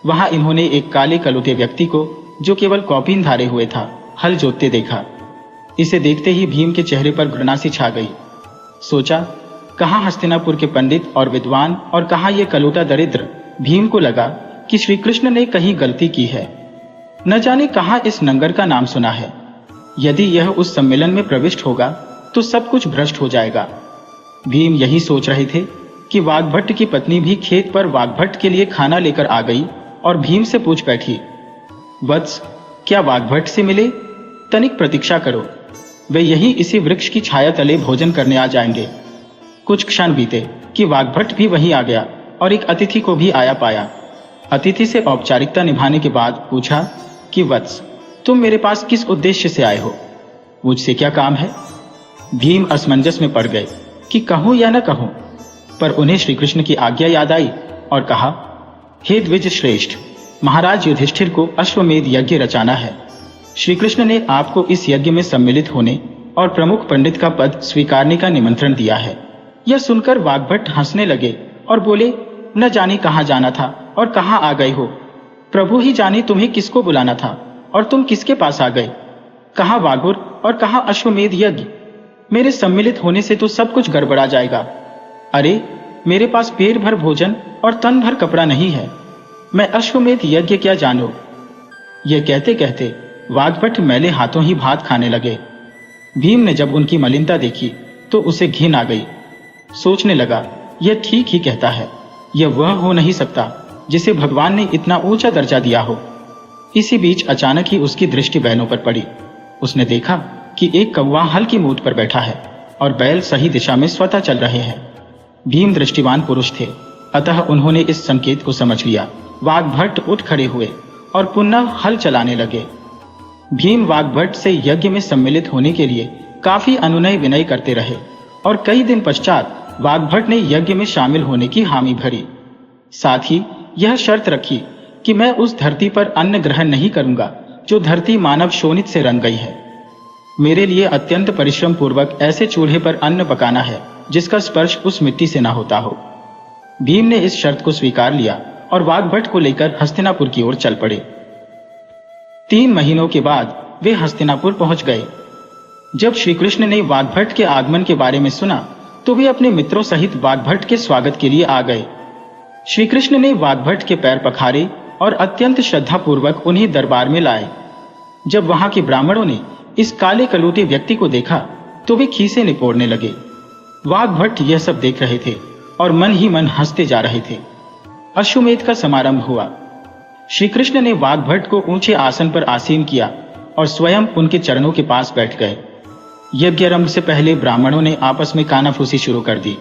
वहां इन्होंने एक काले कलुटे व्यक्ति को, जो केवल कौपीन धारे हुए था, हल जोतते देखा। इसे देखते ही भीम के चेहरे पर घृणा सी छा गई। सोचा, कहाँ हस्तिनापुर के पंडित और विद्वान और कहाँ ये कलुटा दरिद्र। भीम को लगा कि श्री कृष्ण ने कहीं गलती की है। न जाने कहाँ इस नंगर का नाम सुना है। यदि यह उस सम्मेलन में प्रविष्ट होगा तो सब कुछ भ्रष्ट हो जाएगा। भीम यही सोच रहे थे कि वाग्भट की पत्नी भी खेत पर वाग्भट के लिए खाना लेकर आ गई और भीम से पूछ बैठी, वत्स, क्या वाग्भट से मिले? तनिक प्रतीक्षा करो, वे यही इसी वृक्ष की छाया तले भोजन करने आ जाएंगे। कुछ क्षण बीते कि वाग्भट भी वहीं आ गया और एक अतिथि को भी आया पाया। अतिथि से औपचारिकता निभाने के बाद पूछा कि वत्स, तुम मेरे पास किस उद्देश्य से आए हो? मुझसे क्या काम है? भीम असमंजस में पड़ गए कि कहूं या न कहूं, पर उन्हें श्री कृष्ण की आज्ञा याद आई और कहा, हे द्विज श्रेष्ठ, महाराज युधिष्ठिर को अश्वमेध यज्ञ रचाना है। श्री कृष्ण ने आपको इस यज्ञ में सम्मिलित होने और प्रमुख पंडित का पद स्वीकारने का निमंत्रण दिया है। यह सुनकर वाग्भट हंसने लगे और बोले, न जाने कहाँ जाना था और कहाँ आ गए हो। प्रभु ही जाने तुम्हें किसको बुलाना था और तुम किसके पास आ गए। कहाँ वागुर और कहाँ अश्वमेध यज्ञ। मेरे सम्मिलित होने से तो सब कुछ गड़बड़ा जाएगा। अरे, मेरे पास पेट भर भोजन और तन भर कपड़ा नहीं है, मैं अश्वमेध यज्ञ क्या जानूं। यह कहते कहते वाग्भट मैले हाथों ही भात खाने लगे। भीम ने जब उनकी मलिनता देखी तो उसे घिन आ गई। सोचने लगा, यह ठीक ही कहता है, यह वह हो नहीं सकता जिसे भगवान ने इतना ऊंचा दर्जा दिया हो। इसी बीच अचानक ही उसकी दृष्टि बैलों पर पड़ी। उसने देखा कि एक कौवा हल की मूठ पर बैठा है और बैल सही दिशा में स्वतः चल रहे हैं। भीम दृष्टिवान पुरुष थे, अतः उन्होंने इस संकेत को समझ लिया। वाग्भट उठ खड़े हुए और पुनः हल चलाने लगे। भीम वाग्भट से यज्ञ में सम्मिलित होने के लिए काफी अनुनय विनय करते रहे और कई दिन पश्चात वाग्भट ने यज्ञ में शामिल होने की हामी भरी। साथ ही यह शर्त रखी कि मैं उस धरती पर अन्न ग्रहण नहीं करूंगा जो धरती मानव शोणित से रंग गई है। मेरे लिए अत्यंत परिश्रम पूर्वक ऐसे चूल्हे पर अन्न पकाना है जिसका स्पर्श उस मिट्टी से ना होता हो। भीम ने इस शर्त को स्वीकार लिया और वाग्भट को लेकर हस्तिनापुर की ओर चल पड़े। 3 महीनों के बाद वे हस्तिनापुर पहुंच गए। जब श्री कृष्ण ने वाग्भट के आगमन के बारे में सुना तो वे अपने मित्रों सहित वाग्भट के स्वागत के लिए आ गए। श्री कृष्ण ने वाग्भट के पैर पखारे और अत्यंत श्रद्धापूर्वक उन्हें दरबार में लाए। जब वहां के ब्राह्मणों ने इस काले कलूटे व्यक्ति को देखा तो वे खीसे निपोड़ने लगे। वाग्भट यह सब देख रहे थे और मन ही मन हंसते जा रहे थे। अश्वमेध का समारंभ हुआ। श्री कृष्ण ने वाग्भट को ऊंचे आसन पर आसीन किया और स्वयं उनके चरणों के पास बैठ गए। यज्ञारंभ से पहले ब्राह्मणों ने आपस में कानाफूसी शुरू कर दी।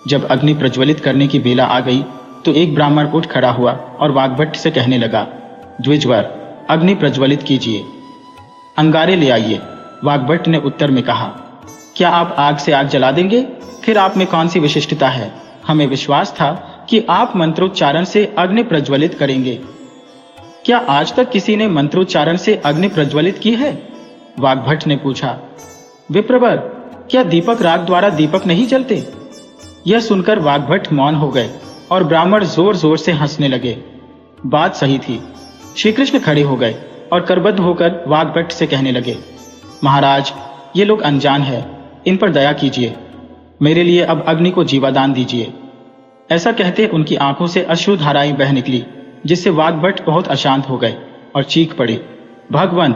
जब अग्नि प्रज्वलित करने की बेला आ गई तो एक ब्राह्मण उठ खड़ा हुआ और वाग्भट से कहने लगा, द्विजवर, अग्नि प्रज्वलित कीजिए, अंगारे ले आइए। वाग्भट ने उत्तर में कहा, क्या आप आग से आग जला देंगे? फिर आप में कौन सी विशिष्टता है? हमें विश्वास था कि आप मंत्रोच्चारण से अग्नि प्रज्वलित करेंगे। क्या आज तक किसी ने मंत्रोच्चारण से अग्नि प्रज्वलित की है? वाग्भट ने पूछा। विप्रवर, क्या दीपक राग द्वारा दीपक नहीं जलते? यह सुनकर वाग्भट मौन हो गए और ब्राह्मण जोर जोर से हंसने लगे। बात सही थी। श्री कृष्ण खड़े हो गए और करबद्ध होकर वाग्भट से कहने लगे, महाराज, ये लोग अनजान है, इन पर दया कीजिए, मेरे लिए अब अग्नि को जीवादान दीजिए। ऐसा कहते उनकी आंखों से अश्रु धाराएं बह निकली, जिससे वाग्भट बहुत अशांत हो गए और चीख पड़े, भगवान,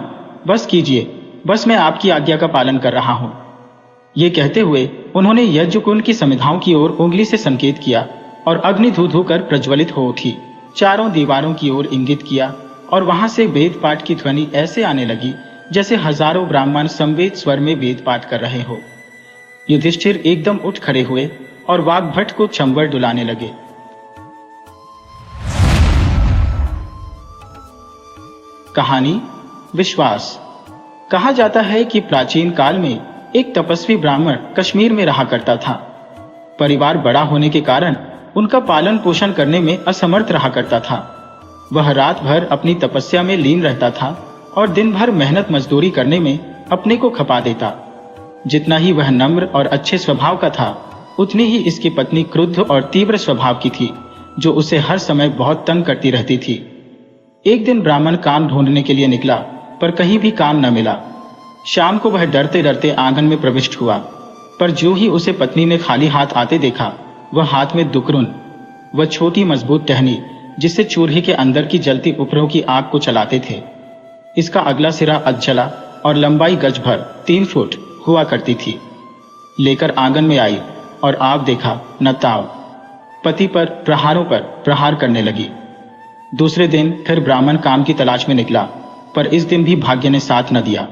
बस कीजिए, बस मैं आपकी आज्ञा का पालन कर रहा हूं। ये कहते हुए उन्होंने यज्ञकुंड की समिधाओं की ओर उंगली से संकेत किया और अग्नि धू धू कर प्रज्वलित हो उठी। चारों दीवारों की ओर इंगित किया और वहां से वेद पाठ की ध्वनि ऐसे आने लगी जैसे हजारों ब्राह्मण संवेद स्वर में वेद पाठ कर रहे हो। युधिष्ठिर एकदम उठ खड़े हुए और वाग्भट को चंबल डुलाने लगे। कहानी विश्वास। कहा जाता है कि प्राचीन काल में एक तपस्वी ब्राह्मण कश्मीर में रहा करता था। परिवार बड़ा होने के कारण उनका पालन पोषण करने में असमर्थ रहा करता था। वह रात भर अपनी तपस्या में लीन रहता था और दिन भर मेहनत मजदूरी करने में अपने को खपा देता। जितना ही वह नम्र और अच्छे स्वभाव का था, उतनी ही इसकी पत्नी क्रुद्ध और तीव्र स्वभाव की थी, जो उसे हर समय बहुत तंग करती रहती थी। एक दिन ब्राह्मण काम ढूंढने के लिए निकला, पर कहीं भी काम न मिला। शाम को वह डरते डरते आंगन में प्रविष्ट हुआ, पर जो ही उसे पत्नी ने खाली हाथ आते देखा, वह हाथ में दुकरुन, वह छोटी मजबूत टहनी जिससे चूल्हे के अंदर की जलती उपरों की आग को चलाते थे। इसका अगला सिरा अधजला और लंबाई गज भर 3 फुट हुआ करती थी, लेकर आंगन में आई और आग देखा न ताव, पति पर प्रहार करने लगी। दूसरे दिन फिर ब्राह्मण काम की तलाश में निकला, पर इस दिन भी भाग्य ने साथ न दिया।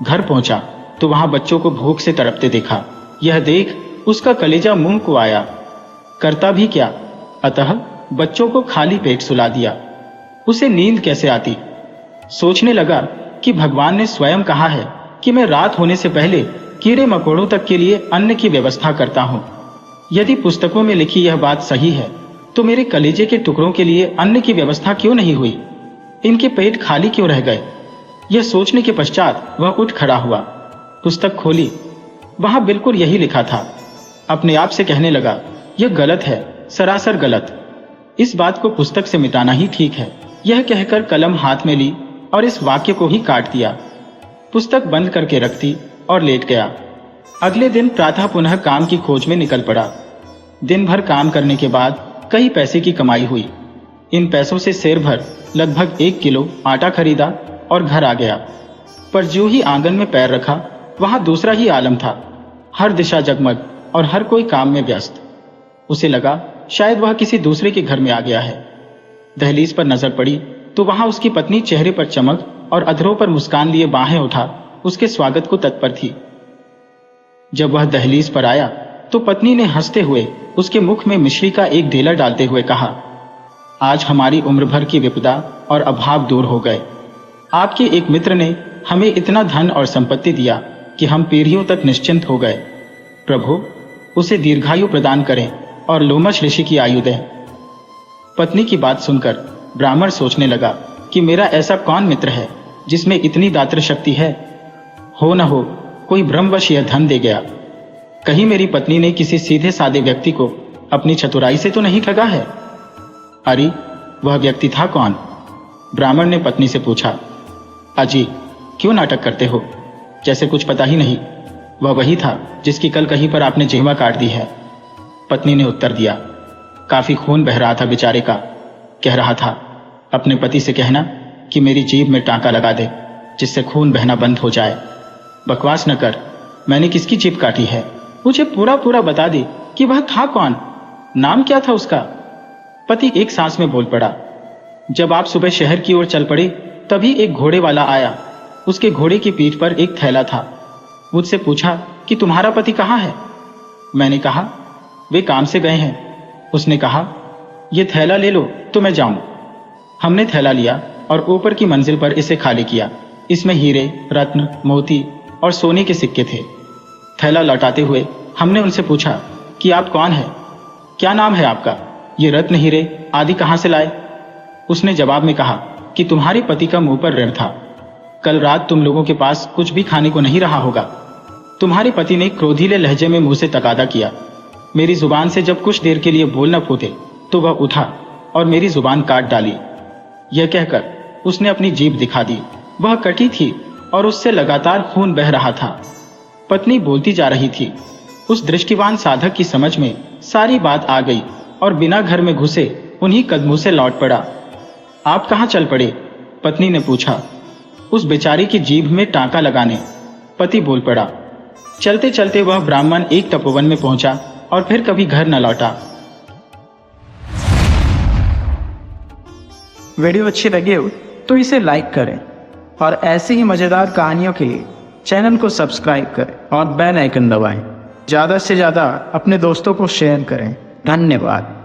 घर पहुंचा तो वहां बच्चों को भूख से तड़पते देखा। यह देख उसका कलेजा मुंह को आया। करता भी क्या, अतः बच्चों को खाली पेट सुला दिया। उसे नींद कैसे आती। सोचने लगा कि भगवान ने स्वयं कहा है कि मैं रात होने से पहले कीड़े मकोड़ों तक के लिए अन्न की व्यवस्था करता हूं। यदि पुस्तकों में लिखी यह बात सही है, तो मेरे कलेजे के टुकड़ों के लिए अन्न की व्यवस्था क्यों नहीं हुई? इनके पेट खाली क्यों रह गए? यह सोचने के पश्चात वह उठ खड़ा हुआ, पुस्तक खोली। वहां बिल्कुल यही लिखा था। अपने आप से कहने लगा, यह गलत है, सरासर गलत। इस बात को पुस्तक से मिटाना ही ठीक है। यह कहकर कलम हाथ में ली और इस वाक्य को ही काट दिया। पुस्तक बंद करके रख दी और लेट गया। अगले दिन प्रातः पुनः काम की खोज में निकल पड़ा। दिन भर काम करने के बाद कई पैसे की कमाई हुई। इन पैसों से सेर भर लगभग 1 किलो आटा खरीदा और घर आ गया। पर जो ही आंगन में पैर रखा, वहां दूसरा ही आलम था। हर दिशा जगमग और हर कोई काम में व्यस्त। उसे लगा शायद वह किसी दूसरे के घर में आ गया है। दहलीज पर नजर पड़ी तो वहां उसकी पत्नी चेहरे पर चमक और अधरों पर मुस्कान लिए बाहें उठा उसके स्वागत को तत्पर थी। जब वह दहलीज पर आया तो पत्नी ने हंसते हुए उसके मुख में मिश्री का एक ढेला डालते हुए कहा, आज हमारी उम्र भर की विपदा और अभाव दूर हो गए। आपके एक मित्र ने हमें इतना धन और संपत्ति दिया कि हम पीढ़ियों तक निश्चिंत हो गए। प्रभु, उसे दीर्घायु प्रदान करें और लोमश ऋषि की आयु दें। पत्नी की बात सुनकर ब्राह्मण सोचने लगा कि मेरा ऐसा कौन मित्र है जिसमें इतनी दात्र शक्ति है। हो न हो कोई ब्रह्मवश यह धन दे गया। कहीं मेरी पत्नी ने किसी सीधे सादे व्यक्ति को अपनी चतुराई से तो नहीं ठगा है? अरे वह व्यक्ति था कौन? ब्राह्मण ने पत्नी से पूछा। अजी, क्यों नाटक करते हो, जैसे कुछ पता ही नहीं। वह वही था जिसकी कल कहीं पर आपने जिह्वा काट दी है। पत्नी ने उत्तर दिया। काफी खून बह रहा था बेचारे का। कह रहा था, अपने पति से कहना कि मेरी जीभ में टांका लगा दे, जिससे खून बहना बंद हो जाए। बकवास न कर, मैंने किसकी जीभ काटी है? मुझे पूरा पूरा बता दे कि वह था कौन, नाम क्या था उसका? पति एक सांस में बोल पड़ा। जब आप सुबह शहर की ओर चल पड़े, तभी एक घोड़े वाला आया। उसके घोड़े की पीठ पर एक थैला था। मुझसे पूछा कि तुम्हारा पति कहाँ है? मैंने कहा, वे काम से गए हैं। उसने कहा, ये थैला ले लो तो मैं जाऊं। हमने थैला लिया और ऊपर की मंजिल पर इसे खाली किया। इसमें हीरे, रत्न, मोती और सोने के सिक्के थे। थैला लौटाते हुए हमने उनसे पूछा कि आप कौन हैं? क्या नाम है आपका? ये रत्न, हीरे आदि कहां से लाए? उसने जवाब में कहा कि तुम्हारे पति का मुंह पर ऋण था। कल रात तुम लोगों के पास कुछ भी खाने को नहीं रहा होगा। तुम्हारे पति ने क्रोधीले लहजे में मुंह से तकादा किया। मेरी जुबान से जब कुछ देर के लिए बोल न फूटे तो वह उठा और मेरी जुबान काट डाली। यह कहकर उसने अपनी जीभ दिखा दी। वह कटी थी और उससे लगातार खून बह रहा था। पत्नी बोलती जा रही थी। उस दृष्टिवान साधक की समझ में सारी बात आ गई और बिना घर में घुसे उन्हीं कदमों से लौट पड़ा। आप कहाँ चल पड़े? पत्नी ने पूछा। उस बेचारे की जीभ में टांका लगाने, पति बोल पड़ा। चलते चलते वह ब्राह्मण एक तपोवन में पहुंचा और फिर कभी घर न लौटा। वीडियो अच्छी लगी हो तो इसे लाइक करें और ऐसी ही मजेदार कहानियों के लिए चैनल को सब्सक्राइब करें और बेल आइकन दबाएं, ज़्यादा से ज़्यादा अपने दोस्तों को शेयर करें। धन्यवाद।